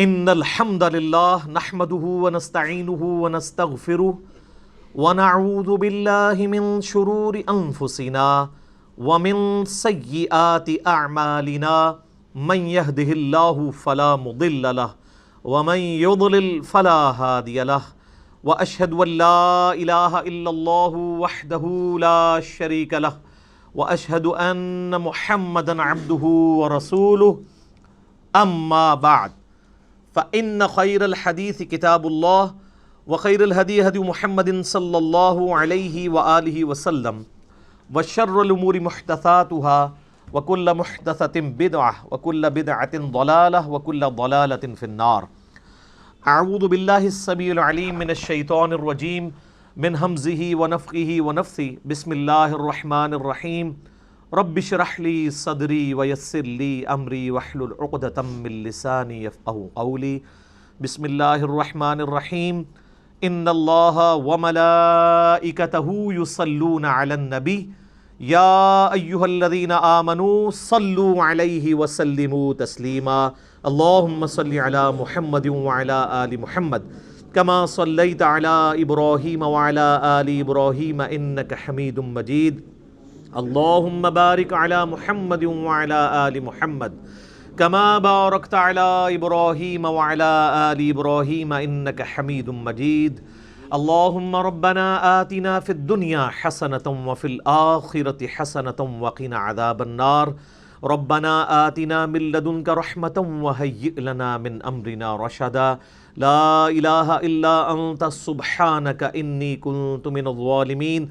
ان الحمد للہ نحمده ونستعینه ونستغفره ونعوذ باللہ من شرور انفسنا ومن سیئات اعمالنا من يهده الله فلا مضل له ومن يضلل فلا هادي له واشهد ان لا اله الا الله وحده لا شريك له واشهد ان محمدا عبده ورسوله اما بعد فإن خير الحديث كتاب الله وخير الهدي هدي محمد صلى الله عليه وآله وسلم وشر الأمور محدثاتها وكل محدثة بدعة وكل بدعة ضلالة وكل ضلالة في النار. أعوذ بالله السميع العليم من الشيطان الرجيم من همزه ونفخه ونفثه. بسم الله الرحمن الرحيم. رب اشرح لي صدري ويسر لي امري واحلل عقدة من لساني يفقهوا قولي. بسم الله الرحمن الرحيم. ان الله وملائكته يصلون على النبي يا ايها الذين آمنوا صلوا عليه وسلموا تسليما. اللهم صل على محمد وعلى آل محمد كما صليت على إبراهيم وعلى آل إبراهيم إنك حميد مجيد. اللهم بارك على محمد وعلى آل محمد كما باركت على إبراهيم وعلى آل إبراهيم إنك حميد مجيد. اللهم ربنا آتنا في الدنيا حسنة وفي الآخرة حسنة وقنا عذاب النار. ربنا آتنا من لدنك رحمة وهيئ لنا من أمرنا رشدا. لا إله إلا أنت سبحانك إني كنت من الظالمين.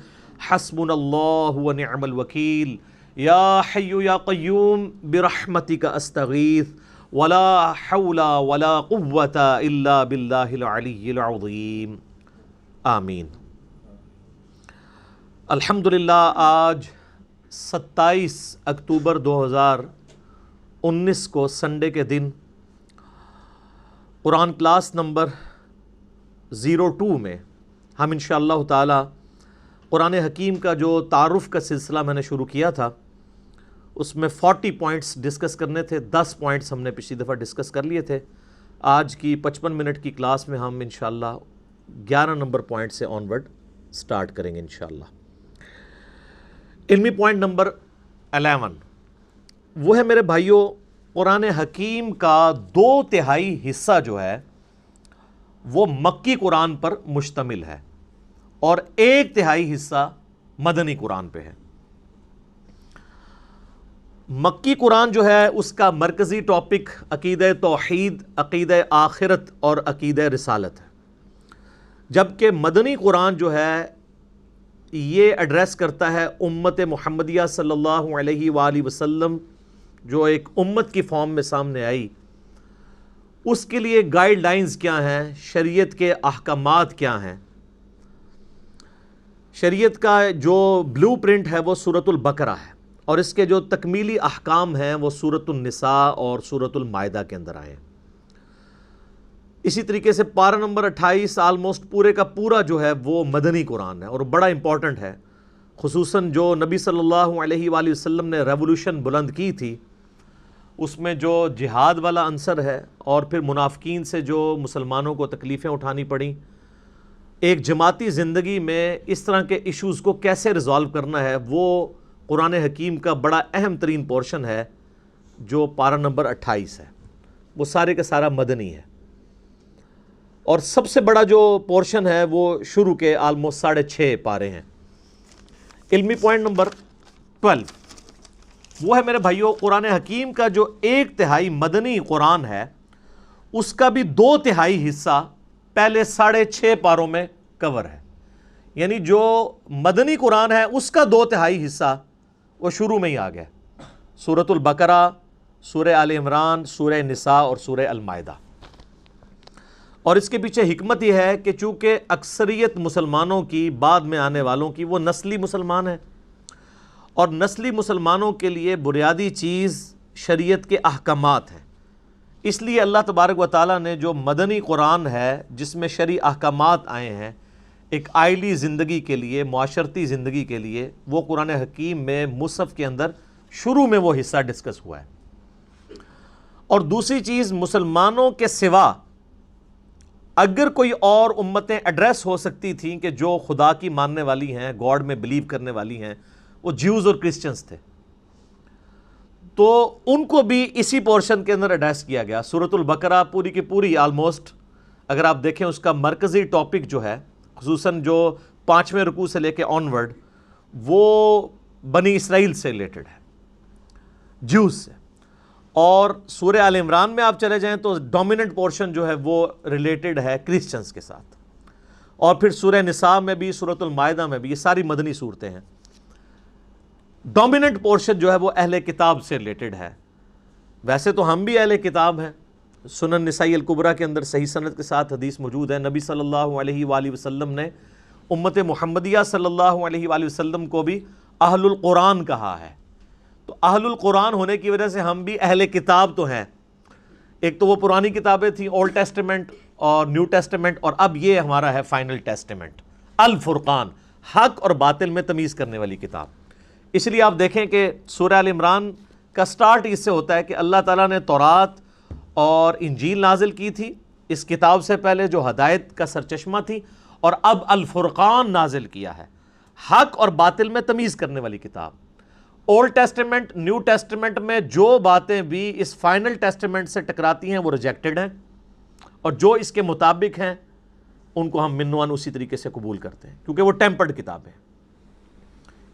حسبنا اللہ ونعم الوکیل. یا حی یا قیوم برحمتک استغیث ولا حول ولا قوة الا باللہ العلی العظیم. آمین. الحمدللہ آج 27 اکتوبر 2019 کو سنڈے کے دن قرآن کلاس نمبر 02 میں ہم انشاءاللہ تعالی قرآن حکیم کا جو تعارف کا سلسلہ میں نے شروع کیا تھا اس میں 40 پوائنٹس ڈسکس کرنے تھے. 10 پوائنٹس ہم نے پچھلی دفعہ ڈسکس کر لیے تھے. آج کی 55 منٹ کی کلاس میں ہم انشاءاللہ 11 نمبر پوائنٹ سے آن ورڈ سٹارٹ کریں گے انشاءاللہ. علمی پوائنٹ نمبر 11 وہ ہے میرے بھائیوں، قرآن حکیم کا 2/3 حصہ جو ہے وہ مکی قرآن پر مشتمل ہے اور 1/3 حصہ مدنی قرآن پہ ہے. مکی قرآن جو ہے اس کا مرکزی ٹاپک عقیدہ توحید، عقیدہ آخرت اور عقیدہ رسالت ہے، جبکہ مدنی قرآن جو ہے یہ ایڈریس کرتا ہے امت محمدیہ صلی اللہ علیہ وآلہ وسلم جو ایک امت کی فارم میں سامنے آئی، اس کے لیے گائیڈ لائنز کیا ہیں، شریعت کے احکامات کیا ہیں. شریعت کا جو بلو پرنٹ ہے وہ سورۃ البقرہ ہے اور اس کے جو تکمیلی احکام ہیں وہ سورۃ النساء اور سورۃ المائدہ کے اندر آئے ہیں. اسی طریقے سے پارہ نمبر 28 آلموسٹ پورے کا پورا جو ہے وہ مدنی قرآن ہے اور بڑا امپورٹنٹ ہے. خصوصاً جو نبی صلی اللہ علیہ وآلہ وسلم نے ریولوشن بلند کی تھی اس میں جو جہاد والا عنصر ہے اور پھر منافقین سے جو مسلمانوں کو تکلیفیں اٹھانی پڑیں، ایک جماعتی زندگی میں اس طرح کے ایشوز کو کیسے ریزالو کرنا ہے، وہ قرآن حکیم کا بڑا اہم ترین پورشن ہے جو پارہ نمبر 28 ہے. وہ سارے کا سارا مدنی ہے اور سب سے بڑا جو پورشن ہے وہ شروع کے آلموسٹ 6.5 پارے ہیں. علمی پوائنٹ نمبر 12 وہ ہے میرے بھائیوں، قرآن حکیم کا جو 1/3 مدنی قرآن ہے اس کا بھی 2/3 حصہ پہلے 6.5 پاروں میں کور ہے. یعنی جو مدنی قرآن ہے اس کا 2/3 حصہ وہ شروع میں ہی آ گیا. سورۃ البقرہ، سورہ آل عمران، سورہ نساء اور سورہ المائدہ. اور اس کے پیچھے حکمت یہ ہے کہ چونکہ اکثریت مسلمانوں کی، بعد میں آنے والوں کی، وہ نسلی مسلمان ہیں اور نسلی مسلمانوں کے لیے بنیادی چیز شریعت کے احکامات ہیں. اس لیے اللہ تبارک و تعالیٰ نے جو مدنی قرآن ہے جس میں شرعی احکامات آئے ہیں ایک آئلی زندگی کے لیے، معاشرتی زندگی کے لیے، وہ قرآن حکیم میں مصحف کے اندر شروع میں وہ حصہ ڈسکس ہوا ہے. اور دوسری چیز، مسلمانوں کے سوا اگر کوئی اور امتیں ایڈریس ہو سکتی تھیں کہ جو خدا کی ماننے والی ہیں، گاڈ میں بلیو کرنے والی ہیں، وہ جیوز اور کرسچنز تھے، تو ان کو بھی اسی پورشن کے اندر ایڈریس کیا گیا۔ سورۃ البقرہ پوری کی پوری آلموسٹ اگر آپ دیکھیں اس کا مرکزی ٹاپک جو ہے، خصوصاً جو 5ویں رکوع سے لے کے آنورڈ، وہ بنی اسرائیل سے ریلیٹڈ ہے، جیوز سے۔ اور سورہ آل عمران میں آپ چلے جائیں تو ڈومیننٹ پورشن جو ہے وہ ریلیٹڈ ہے کرسچنز کے ساتھ، اور پھر سورہ نساء میں بھی، سورۃ المائدہ میں بھی، یہ ساری مدنی صورتیں ہیں۔ ڈومیننٹ پورشن جو ہے وہ اہل کتاب سے ریلیٹڈ ہے۔ ویسے تو ہم بھی اہل کتاب ہیں، سنن نسائی الکبریٰ کے اندر صحیح سند کے ساتھ حدیث موجود ہے، نبی صلی اللہ علیہ وآلہ وسلم نے امت محمدیہ صلی اللہ علیہ وآلہ وسلم کو بھی اہل القرآن کہا ہے۔ تو اہل القرآن ہونے کی وجہ سے ہم بھی اہل کتاب تو ہیں۔ ایک تو وہ پرانی کتابیں تھیں، اولڈ ٹیسٹمنٹ اور نیو ٹیسٹمنٹ، اور اب یہ ہمارا ہے فائنل ٹیسٹمنٹ، الفرقان، حق اور باطل میں تمیز کرنے والی کتاب۔ اس لیے آپ دیکھیں کہ سورہ آل عمران کا سٹارٹ اس سے ہوتا ہے کہ اللہ تعالیٰ نے تورات اور انجیل نازل کی تھی اس کتاب سے پہلے، جو ہدایت کا سرچشمہ تھی، اور اب الفرقان نازل کیا ہے، حق اور باطل میں تمیز کرنے والی کتاب۔ اولڈ ٹیسٹمنٹ، نیو ٹیسٹمنٹ میں جو باتیں بھی اس فائنل ٹیسٹمنٹ سے ٹکراتی ہیں وہ ریجیکٹڈ ہیں، اور جو اس کے مطابق ہیں ان کو ہم منوان اسی طریقے سے قبول کرتے ہیں، کیونکہ وہ ٹیمپرڈ کتاب ہے۔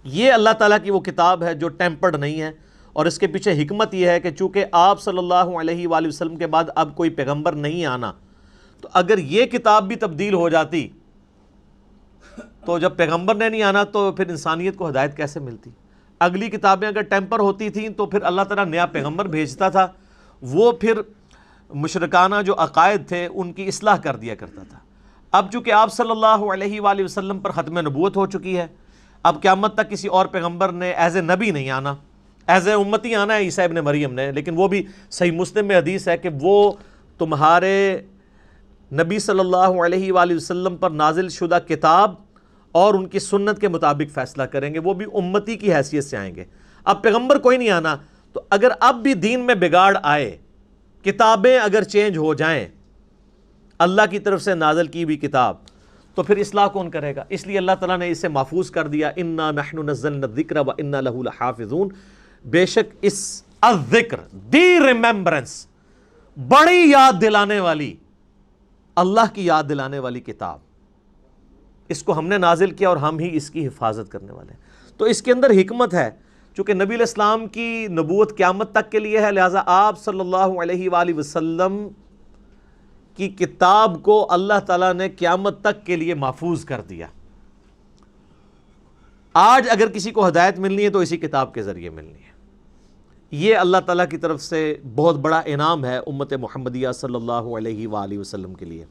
یہ اللہ تعالیٰ کی وہ کتاب ہے جو ٹیمپرڈ نہیں ہے، اور اس کے پیچھے حکمت یہ ہے کہ چونکہ آپ صلی اللہ علیہ وآلہ وسلم کے بعد اب کوئی پیغمبر نہیں آنا، تو اگر یہ کتاب بھی تبدیل ہو جاتی تو جب پیغمبر نے نہیں آنا تو پھر انسانیت کو ہدایت کیسے ملتی؟ اگلی کتابیں اگر ٹیمپر ہوتی تھیں تو پھر اللہ تعالیٰ نیا پیغمبر بھیجتا تھا، وہ پھر مشرکانہ جو عقائد تھے ان کی اصلاح کر دیا کرتا تھا۔ اب چونکہ آپ صلی اللہ علیہ وآلہ وسلم پر ختم نبوت ہو چکی ہے، اب قیامت تک کسی اور پیغمبر نے ایز اے نبی نہیں آنا، ایز اے امتی آنا ہے عیسیٰ ابن مریم نے، لیکن وہ بھی صحیح مسلم میں حدیث ہے کہ وہ تمہارے نبی صلی اللہ علیہ وآلہ وسلم پر نازل شدہ کتاب اور ان کی سنت کے مطابق فیصلہ کریں گے، وہ بھی امتی کی حیثیت سے آئیں گے۔ اب پیغمبر کوئی نہیں آنا، تو اگر اب بھی دین میں بگاڑ آئے، کتابیں اگر چینج ہو جائیں، اللہ کی طرف سے نازل کی ہوئی کتاب، تو پھر اصلاح کون کرے گا؟ اس لیے اللہ تعالیٰ نے اسے محفوظ کر دیا، انا نحن نزلنا الذکر وانا لہ لحافظون۔ بے شک اس الذکر، دی ریممبرنس، بڑی یاد دلانے والی، اللہ کی یاد دلانے والی کتاب، اس کو ہم نے نازل کیا اور ہم ہی اس کی حفاظت کرنے والے ہیں۔ تو اس کے اندر حکمت ہے، چونکہ نبی علیہ السلام کی نبوت قیامت تک کے لیے ہے، لہٰذا آپ صلی اللہ علیہ وآلہ وسلم کی کتاب کو اللہ تعالیٰ نے قیامت تک کے لیے محفوظ کر دیا۔ آج اگر کسی کو ہدایت ملنی ہے تو اسی کتاب کے ذریعے ملنی ہے۔ یہ اللہ تعالیٰ کی طرف سے بہت بڑا انعام ہے امت محمدیہ صلی اللہ علیہ وآلہ وسلم کے لیے۔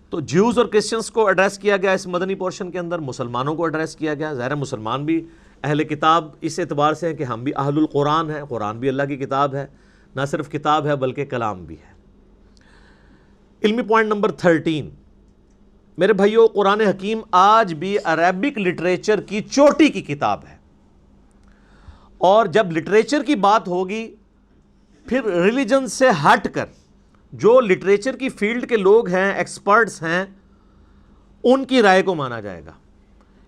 تو جیوز اور کرسچنس کو ایڈریس کیا گیا اس مدنی پورشن کے اندر، مسلمانوں کو ایڈریس کیا گیا۔ ظاہر مسلمان بھی اہل کتاب اس اعتبار سے ہیں کہ ہم بھی اہل القرآن ہیں، قرآن بھی اللہ کی کتاب ہے، نہ صرف کتاب ہے بلکہ کلام بھی ہے۔ علمی پوائنٹ نمبر 13، میرے بھائیو، قرآن حکیم آج بھی عربک لٹریچر کی چوٹی کی کتاب ہے، اور جب لٹریچر کی بات ہوگی پھر ریلیجن سے ہٹ کر جو لٹریچر کی فیلڈ کے لوگ ہیں، ایکسپرٹس ہیں، ان کی رائے کو مانا جائے گا۔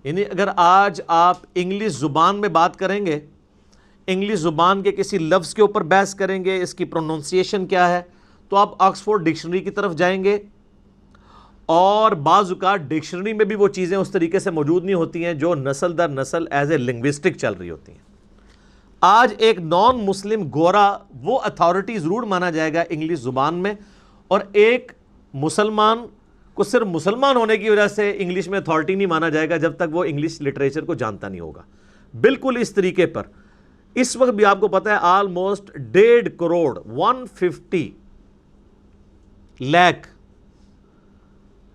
یعنی اگر آج آپ انگلش زبان میں بات کریں گے، انگلش زبان کے کسی لفظ کے اوپر بحث کریں گے، اس کی پروننسیشن کیا ہے، تو آپ آکسفورڈ ڈکشنری کی طرف جائیں گے، اور بعض اوقات ڈکشنری میں بھی وہ چیزیں اس طریقے سے موجود نہیں ہوتی ہیں جو نسل در نسل ایز اے لنگوسٹک چل رہی ہوتی ہیں۔ آج ایک نان مسلم گورا وہ اتھارٹی ضرور مانا جائے گا انگلش زبان میں، اور ایک مسلمان کو صرف مسلمان ہونے کی وجہ سے انگلش میں اتھارٹی نہیں مانا جائے گا جب تک وہ انگلش لٹریچر کو جانتا نہیں ہوگا۔ بالکل اس طریقے پر اس وقت بھی آپ کو پتہ ہے آلموسٹ 1.5 کروڑ 150 لاکھ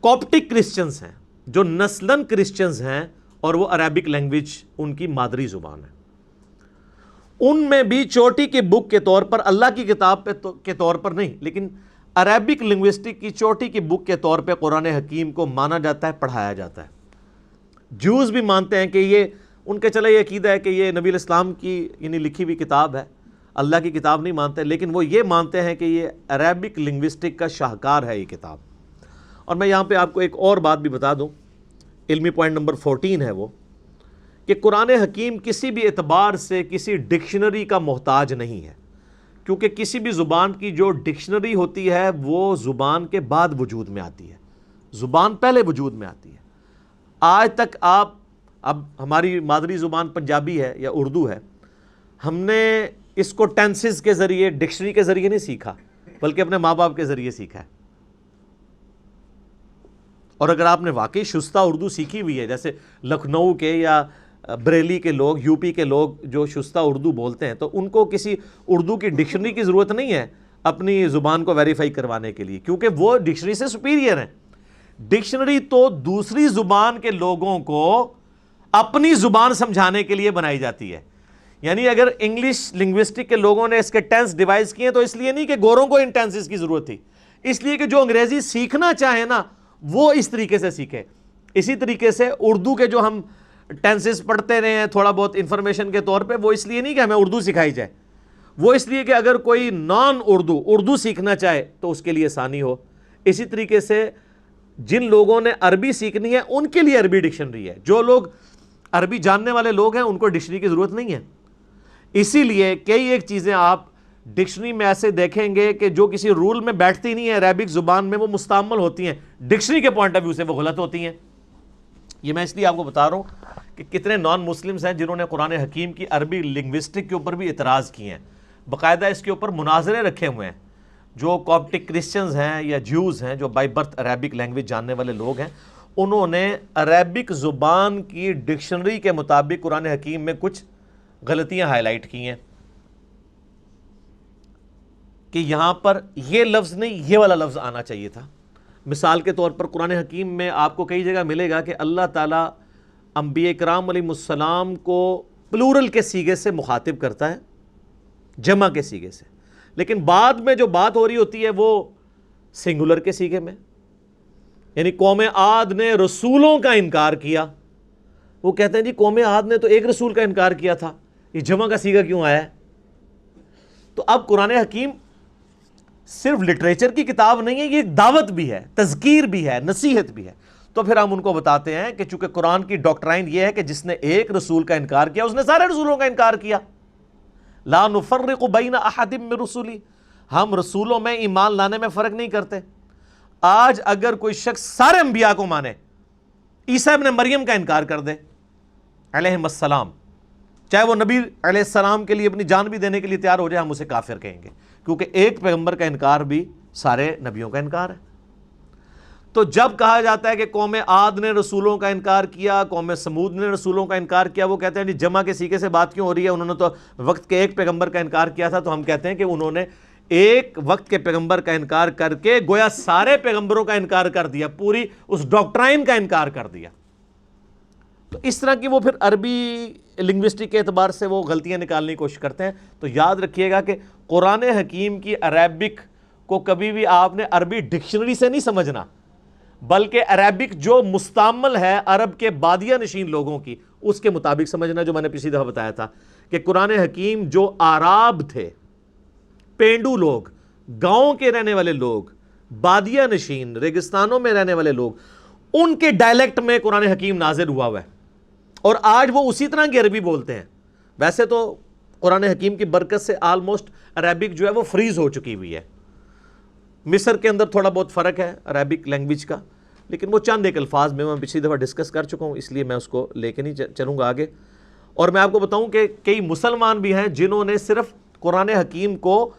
کوپٹک کرسچنز ہیں جو نسلاً کرسچنز ہیں، اور وہ عربک لینگویج ان کی مادری زبان ہے۔ ان میں بھی چوٹی کی بک کے طور پر، اللہ کی کتاب کے طور پر نہیں، لیکن عربک لنگوسٹک کی چوٹی کی بک کے طور پہ قرآن حکیم کو مانا جاتا ہے، پڑھایا جاتا ہے۔ جوز بھی مانتے ہیں کہ یہ ان کے چلے یہ عقیدہ ہے کہ یہ نبی علیہ السلام کی یعنی لکھی ہوئی کتاب ہے، اللہ کی کتاب نہیں مانتے، لیکن وہ یہ مانتے ہیں کہ یہ عربک لنگوسٹک کا شاہکار ہے یہ کتاب۔ اور میں یہاں پہ آپ کو ایک اور بات بھی بتا دوں، علمی پوائنٹ نمبر 14 ہے وہ، کہ قرآن حکیم کسی بھی اعتبار سے کسی ڈکشنری کا محتاج نہیں ہے، کیونکہ کسی بھی زبان کی جو ڈکشنری ہوتی ہے وہ زبان کے بعد وجود میں آتی ہے، زبان پہلے وجود میں آتی ہے۔ آج تک آپ، اب ہماری مادری زبان پنجابی ہے یا اردو ہے، ہم نے اس کو ٹینسز کے ذریعے، ڈکشنری کے ذریعے نہیں سیکھا، بلکہ اپنے ماں باپ کے ذریعے سیکھا ہے۔ اور اگر آپ نے واقعی شستہ اردو سیکھی ہوئی ہے، جیسے لکھنؤ کے یا بریلی کے لوگ، یو پی کے لوگ جو شستہ اردو بولتے ہیں، تو ان کو کسی اردو کی ڈکشنری کی ضرورت نہیں ہے اپنی زبان کو ویریفائی کروانے کے لیے، کیونکہ وہ ڈکشنری سے سپیریئر ہیں۔ ڈکشنری تو دوسری زبان کے لوگوں کو اپنی زبان سمجھانے کے لیے بنائی جاتی ہے۔ یعنی اگر انگلش لنگوسٹک کے لوگوں نے اس کے ٹینس ڈیوائز کیے تو اس لیے نہیں کہ گوروں کو ان ٹینسز کی ضرورت تھی، اس لیے کہ جو انگریزی سیکھنا چاہے نا وہ اس طریقے سے سیکھے۔ اسی طریقے سے اردو کے جو ہم ٹینسز پڑھتے رہے ہیں تھوڑا بہت انفارمیشن کے طور پہ، وہ اس لیے نہیں کہ ہمیں اردو سکھائی جائے، وہ اس لیے کہ اگر کوئی نان اردو سیکھنا چاہے تو اس کے لیے آسانی ہو۔ اسی طریقے سے جن لوگوں نے عربی سیکھنی ہے ان کے لیے عربی ڈکشنری ہے، جو لوگ عربی جاننے والے لوگ ہیں ان کو ڈکشنری کی ضرورت نہیں ہے۔ اسی لیے کئی ایک چیزیں آپ ڈکشنری میں ایسے دیکھیں گے کہ جو کسی رول میں بیٹھتی نہیں ہے عربک زبان میں، وہ مستعمل ہوتی ہیں، ڈکشنری کے پوائنٹ آف ویو سے وہ غلط ہوتی ہیں۔ یہ میں اس لیے آپ کو بتا رہا ہوں کہ کتنے نان مسلمز ہیں جنہوں نے قرآن حکیم کی عربی لنگوسٹک کے اوپر بھی اعتراض کیے ہیں، باقاعدہ اس کے اوپر مناظرے رکھے ہوئے ہیں۔ جو کاپٹک کرسچنز ہیں یا جیوز ہیں جو بائی برتھ عربک لینگویج جاننے والے لوگ ہیں، انہوں نے عربک زبان کی ڈکشنری کے مطابق قرآن حکیم میں کچھ غلطیاں ہائی لائٹ کی ہیں کہ یہاں پر یہ لفظ نہیں یہ والا لفظ آنا چاہیے تھا۔ مثال کے طور پر قرآن حکیم میں آپ کو کئی جگہ ملے گا کہ اللہ تعالیٰ انبیاء کرام علیہ السلام کو پلورل کے سیغے سے مخاطب کرتا ہے، جمع کے سیغے سے، لیکن بعد میں جو بات ہو رہی ہوتی ہے وہ سنگولر کے سیغے میں۔ یعنی قوم عاد نے رسولوں کا انکار کیا، وہ کہتے ہیں جی قوم عاد نے تو ایک رسول کا انکار کیا تھا، یہ جمع کا سیغہ کیوں آیا ہے؟ تو اب قرآن حکیم صرف لٹریچر کی کتاب نہیں ہے، یہ ایک دعوت بھی ہے، تذکیر بھی ہے، نصیحت بھی ہے۔ تو پھر ہم ان کو بتاتے ہیں کہ چونکہ قرآن کی ڈاکٹرائن یہ ہے کہ جس نے ایک رسول کا انکار کیا اس نے سارے رسولوں کا انکار کیا۔ لا نفرق بین احد من رسلی، ہم رسولوں میں ایمان لانے میں فرق نہیں کرتے۔ آج اگر کوئی شخص سارے انبیاء کو مانے، عیسیٰ ابن مریم کا انکار کر دے علیہم السلام، چاہے وہ نبی علیہ السلام کے لیے اپنی جان بھی دینے کے لیے تیار ہو جائے، ہم اسے کافر کہیں گے، کیونکہ ایک پیغمبر کا انکار بھی سارے نبیوں کا انکار ہے۔ تو جب کہا جاتا ہے کہ قوم عاد نے رسولوں کا انکار کیا، قوم سمود نے رسولوں کا انکار کیا، وہ کہتے ہیں جی جمع کے سیغے سے بات کیوں ہو رہی ہے، انہوں نے تو وقت کے ایک پیغمبر کا انکار کیا تھا۔ تو ہم کہتے ہیں کہ انہوں نے ایک وقت کے پیغمبر کا انکار کر کے گویا سارے پیغمبروں کا انکار کر دیا، پوری اس ڈاکٹرائن کا انکار کر دیا۔ تو اس طرح کی وہ پھر عربی لنگوسٹک کے اعتبار سے وہ غلطیاں نکالنے کی کوشش کرتے ہیں۔ تو یاد رکھیے گا کہ قرآن حکیم کی عربک کو کبھی بھی آپ نے عربی ڈکشنری سے نہیں سمجھنا، بلکہ عربک جو مستعمل ہے عرب کے بادیہ نشین لوگوں کی، اس کے مطابق سمجھنا، جو میں نے پچھلی دفعہ بتایا تھا کہ قرآن حکیم جو آراب تھے، پینڈو لوگ، گاؤں کے رہنے والے لوگ، بادیہ نشین ریگستانوں میں رہنے والے لوگ، ان کے ڈائلیکٹ میں قرآن حکیم نازل ہوا ہوا ہے، اور آج وہ اسی طرح کی عربی بولتے ہیں۔ ویسے تو قرآن حکیم کی برکت سے آلموسٹ عربک جو ہے وہ فریز ہو چکی ہوئی ہے۔ مصر کے اندر تھوڑا بہت فرق ہے عربک لینگویج کا، لیکن وہ چند ایک الفاظ میں پچھلی دفعہ ڈسکس کر چکا ہوں، اس لیے میں اس کو لے کے نہیں چلوں گا آگے۔ اور میں آپ کو بتاؤں کہ کئی مسلمان بھی ہیں جنہوں نے صرف قرآن حکیم کو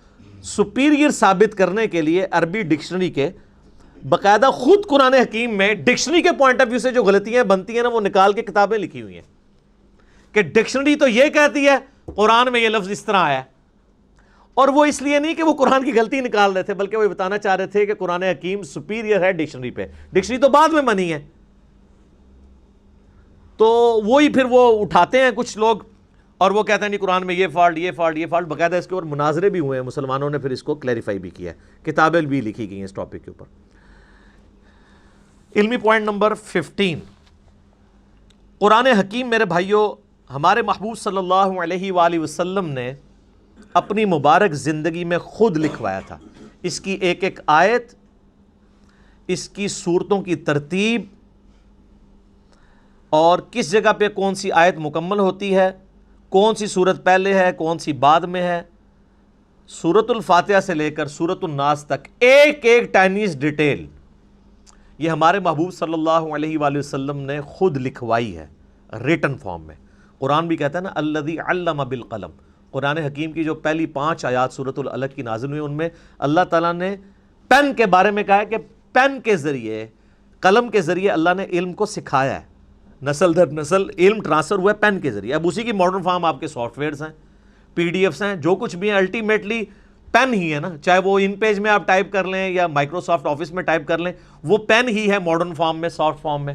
سپیریئر ثابت کرنے کے لیے عربی ڈکشنری کے باقاعدہ خود قرآن حکیم میں ڈکشنری کے پوائنٹ آف ویو سے جو غلطیاں بنتی ہیں نا، وہ نکال کے کتابیں لکھی ہوئی ہیں کہ ڈکشنری تو یہ کہتی ہے قرآن میں یہ لفظ اس طرح آیا ہے۔ اور وہ اس لیے نہیں کہ وہ قرآن کی غلطی نکال رہے تھے، بلکہ وہ بتانا چاہ رہے تھے کہ قرآن حکیم سپیریئر ہے ڈکشنری پہ، ڈکشنری تو بعد میں بنی ہے۔ تو وہی پھر وہ اٹھاتے ہیں کچھ لوگ اور وہ کہتے ہیں نہیں قرآن میں یہ فالٹ، یہ فالٹ، یہ فالٹ، باقاعدہ اس کے اوپر مناظرے بھی ہوئے ہیں، مسلمانوں نے پھر اس کو کلیریفائی بھی کیا ہے، کتابیں بھی لکھی گئی ہیں اس ٹاپک کے اوپر۔ علمی پوائنٹ نمبر 15، قرآن حکیم میرے بھائیوں ہمارے محبوب صلی اللہ علیہ وآلہ وسلم نے اپنی مبارک زندگی میں خود لکھوایا تھا۔ اس کی ایک ایک آیت، اس کی صورتوں کی ترتیب، اور کس جگہ پہ کون سی آیت مکمل ہوتی ہے، کون سی صورت پہلے ہے کون سی بعد میں ہے، سورۃ الفاتحہ سے لے کر سورۃ الناس تک ایک ایک ٹائنیز ڈیٹیل یہ ہمارے محبوب صلی اللہ علیہ وآلہ وسلم نے خود لکھوائی ہے ریٹن فارم میں۔ قرآن بھی کہتا ہے نا الذی علم بالقلم، قرآن حکیم کی جو پہلی 5 آیات سورۃ العلق کی نازل ہوئی ان میں اللہ تعالیٰ نے پین کے بارے میں کہا ہے کہ پین کے ذریعے، قلم کے ذریعے اللہ نے علم کو سکھایا ہے، نسل در نسل علم ٹرانسفر ہوا ہے پین کے ذریعے۔ اب اسی کی ماڈرن فارم آپ کے سافٹ ویئرز ہیں، پی ڈی ایفs ہیں، جو کچھ بھی ہیں، الٹیمیٹلی پین ہی ہے نا، چاہے وہ ان پیج میں آپ ٹائپ کر لیں یا مائکروسافٹ آفس میں ٹائپ کر لیں، وہ پین ہی ہے ماڈرن فارم میں، سافٹ فارم میں۔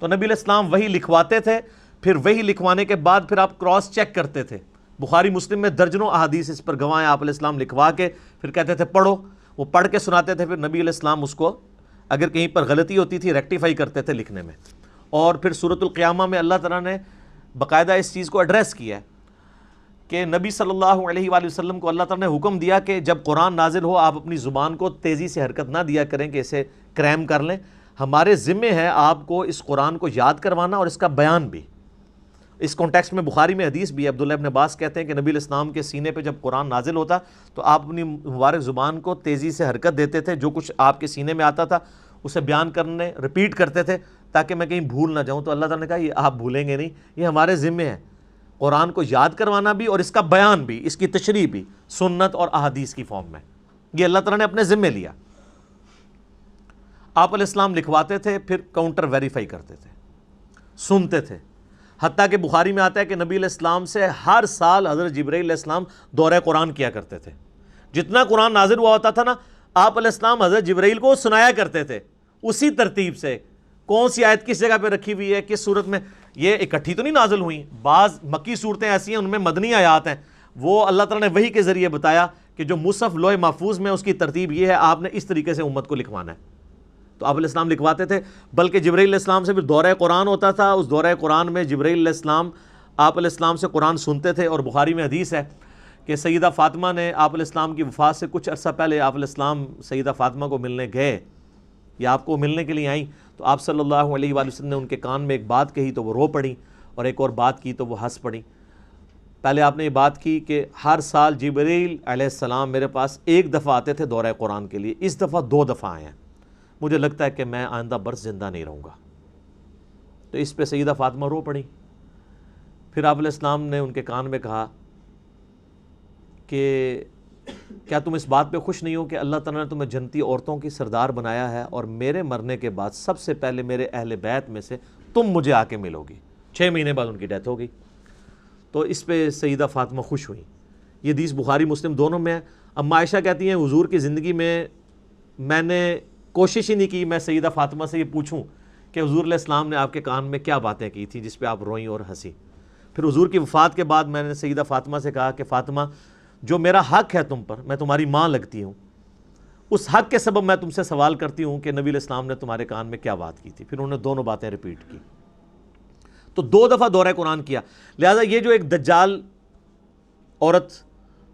تو نبی علیہ السلام وہی لکھواتے تھے، پھر وہی لکھوانے کے بعد پھر آپ کراس چیک کرتے تھے۔ بخاری مسلم میں درجنوں احادیث اس پر گواہ ہیں، آپ علیہ السلام لکھوا کے پھر کہتے تھے پڑھو، وہ پڑھ کے سناتے تھے، پھر نبی علیہ السلام اس کو اگر کہیں پر غلطی ہوتی تھی ریکٹیفائی کرتے تھے لکھنے میں۔ اور پھر سورۃ القیامہ میں اللہ تعالیٰ نے باقاعدہ اس چیز کو ایڈریس کیا ہے کہ نبی صلی اللہ علیہ وآلہ وسلم کو اللہ تعالیٰ نے حکم دیا کہ جب قرآن نازل ہو آپ اپنی زبان کو تیزی سے حرکت نہ دیا کریں کہ اسے کریم کر لیں، ہمارے ذمے ہے آپ کو اس قرآن کو یاد کروانا اور اس کا بیان بھی۔ اس کانٹیکسٹ میں بخاری میں حدیث بھی ہے، عبداللہ ابن عباس کہتے ہیں کہ نبی علیہ السلام کے سینے پہ جب قرآن نازل ہوتا تو آپ اپنی مبارک زبان کو تیزی سے حرکت دیتے تھے، جو کچھ آپ کے سینے میں آتا تھا اسے بیان کرنے ریپیٹ کرتے تھے تاکہ میں کہیں بھول نہ جاؤں۔ تو اللہ تعالیٰ نے کہا یہ آپ بھولیں گے نہیں، یہ ہمارے ذمے ہے، قرآن کو یاد کروانا بھی اور اس کا بیان بھی، اس کی تشریح بھی سنت اور احادیث کی فارم میں، یہ اللہ تعالیٰ نے اپنے ذمے لیا۔ آپ علیہ السلام لکھواتے تھے، پھر کاؤنٹر ویریفائی کرتے تھے، سنتے تھے، حتیٰ کہ بخاری میں آتا ہے کہ نبی علیہ السلام سے ہر سال حضرت جبرائیل علیہ السلام دورہ قرآن کیا کرتے تھے۔ جتنا قرآن نازل ہوا ہوتا تھا نا، آپ علیہ السلام حضرت جبرائیل کو سنایا کرتے تھے اسی ترتیب سے، کون سی آیت کس جگہ پہ رکھی ہوئی ہے، کس صورت میں۔ یہ اکٹھی تو نہیں نازل ہوئیں، بعض مکی صورتیں ایسی ہیں ان میں مدنی آیات ہیں، وہ اللہ تعالیٰ نے وحی کے ذریعے بتایا کہ جو مصحف لوح محفوظ میں اس کی ترتیب یہ ہے، آپ نے اس طریقے سے امت کو لکھوانا ہے۔ تو آپ علیہ السلام لکھواتے تھے، بلکہ جبرائیل علیہ السلام سے پھر دورہ قرآن ہوتا تھا، اس دورہ قرآن میں جبرائیل علیہ السلام آپ علیہ السلام سے قرآن سنتے تھے۔ اور بخاری میں حدیث ہے کہ سیدہ فاطمہ نے آپ علیہ السلام کی وفات سے کچھ عرصہ پہلے آپ علیہ السلام سیدہ فاطمہ کو ملنے گئے یا آپ کو ملنے کے لیے آئیں، تو آپ صلی اللہ علیہ وآلہ وسلم نے ان کے کان میں ایک بات کہی تو وہ رو پڑیں، اور ایک اور بات کی تو وہ ہنس پڑیں۔ پہلے آپ نے یہ بات کی کہ ہر سال جبرائیل علیہ السلام میرے پاس ایک دفعہ آتے تھے دورہ قرآن کے لیے، اس دفعہ 2 دفعہ آئے ہیں، مجھے لگتا ہے کہ میں آئندہ برس زندہ نہیں رہوں گا۔ تو اس پہ سیدہ فاطمہ رو پڑی۔ پھر آپ علیہ السلام نے ان کے کان میں کہا کہ کیا تم اس بات پہ خوش نہیں ہو کہ اللہ تعالیٰ نے تمہیں جنتی عورتوں کی سردار بنایا ہے، اور میرے مرنے کے بعد سب سے پہلے میرے اہل بیت میں سے تم مجھے آ کے ملو گی۔ 6 مہینے بعد ان کی ڈیتھ ہو گئی۔ تو اس پہ سیدہ فاطمہ خوش ہوئی۔ یہ حدیث بخاری مسلم دونوں میں ہے۔ اما عائشہ کہتی ہیں حضور کی زندگی میں نے کوشش ہی نہیں کی میں سیدہ فاطمہ سے یہ پوچھوں کہ حضور علیہ السلام نے آپ کے کان میں کیا باتیں کی تھیں جس پہ آپ روئیں اور ہنسی۔ پھر حضور کی وفات کے بعد میں نے سیدہ فاطمہ سے کہا کہ فاطمہ، جو میرا حق ہے تم پر، میں تمہاری ماں لگتی ہوں، اس حق کے سبب میں تم سے سوال کرتی ہوں کہ نبی علیہ السلام نے تمہارے کان میں کیا بات کی تھی۔ پھر انہوں نے دونوں باتیں ریپیٹ کی۔ تو 2 دفعہ دورہ قرآن کیا۔ لہٰذا یہ جو ایک دجال عورت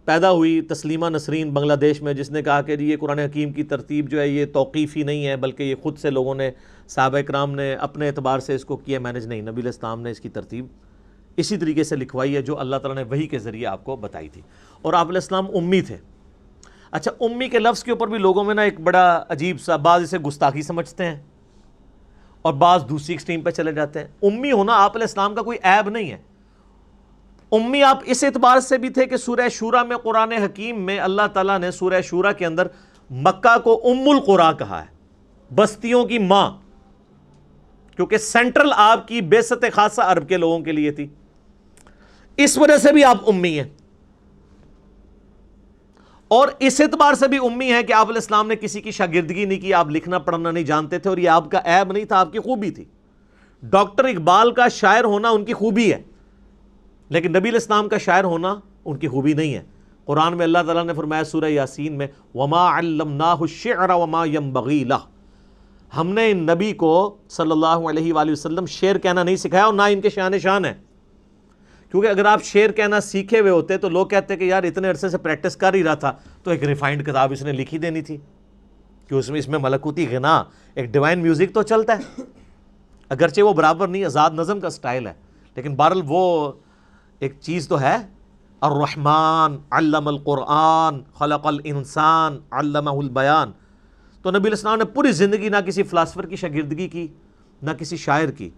پیدا ہوئی تسلیمہ نسرین بنگلہ دیش میں، جس نے کہا کہ یہ قرآن حکیم کی ترتیب جو ہے یہ توقیفی نہیں ہے بلکہ یہ خود سے لوگوں نے، صحابہ کرام نے اپنے اعتبار سے اس کو کیا مینج، نہیں، نبی علیہ السلام نے اس کی ترتیب اسی طریقے سے لکھوائی ہے جو اللہ تعالیٰ نے وحی کے ذریعے آپ کو بتائی تھی۔ اور آپ علیہ السلام امی تھے۔ اچھا، امی کے لفظ کے اوپر بھی لوگوں میں نا ایک بڑا عجیب سا، بعض اسے گستاخی سمجھتے ہیں اور بعض دوسری ایکسٹریم پہ چلے جاتے ہیں۔ امی ہونا آپ علیہ السلام کا کوئی عیب نہیں ہے۔ امی آپ اس اعتبار سے بھی تھے کہ سورہ شورا میں، قرآن حکیم میں اللہ تعالیٰ نے سورہ شورا کے اندر مکہ کو ام القریٰ کہا ہے، بستیوں کی ماں، کیونکہ سینٹرل آپ کی بعثت خاصہ عرب کے لوگوں کے لیے تھی، اس وجہ سے بھی آپ امی ہیں۔ اور اس اعتبار سے بھی امی ہیں کہ آپ علیہ السلام نے کسی کی شاگردگی نہیں کی، آپ لکھنا پڑھنا نہیں جانتے تھے، اور یہ آپ کا عیب نہیں تھا، آپ کی خوبی تھی۔ ڈاکٹر اقبال کا شاعر ہونا ان کی خوبی ہے، لیکن نبی علیہ السلام کا شاعر ہونا ان کی خوبی نہیں ہے۔ قرآن میں اللہ تعالیٰ نے فرمایا سورہ یاسین میں، وَمَا عَلَّمْنَاهُ الشِّعْرَ وَمَا يَنبَغِي لَهُ، ہم نے ان نبی کو صلی اللہ علیہ وآلہ وسلم شعر کہنا نہیں سکھایا اور نہ ان کے شان ہے، کیونکہ اگر آپ شعر کہنا سیکھے ہوئے ہوتے تو لوگ کہتے کہ یار اتنے عرصے سے پریکٹس کر ہی رہا تھا تو ایک ریفائنڈ کتاب اس نے لکھی دینی تھی، کہ اس میں ملکوتی غنا، ایک ڈیوائن میوزک تو چلتا ہے، اگرچہ وہ برابر نہیں، آزاد نظم کا سٹائل ہے، لیکن بہرحال وہ ایک چیز تو ہے۔ الرحمن علم القرآن خلق الانسان علمہ البیان۔ تو نبی علیہ السلام نے پوری زندگی نہ کسی فلاسفر کی شاگردگی کی نہ کسی شاعر کی،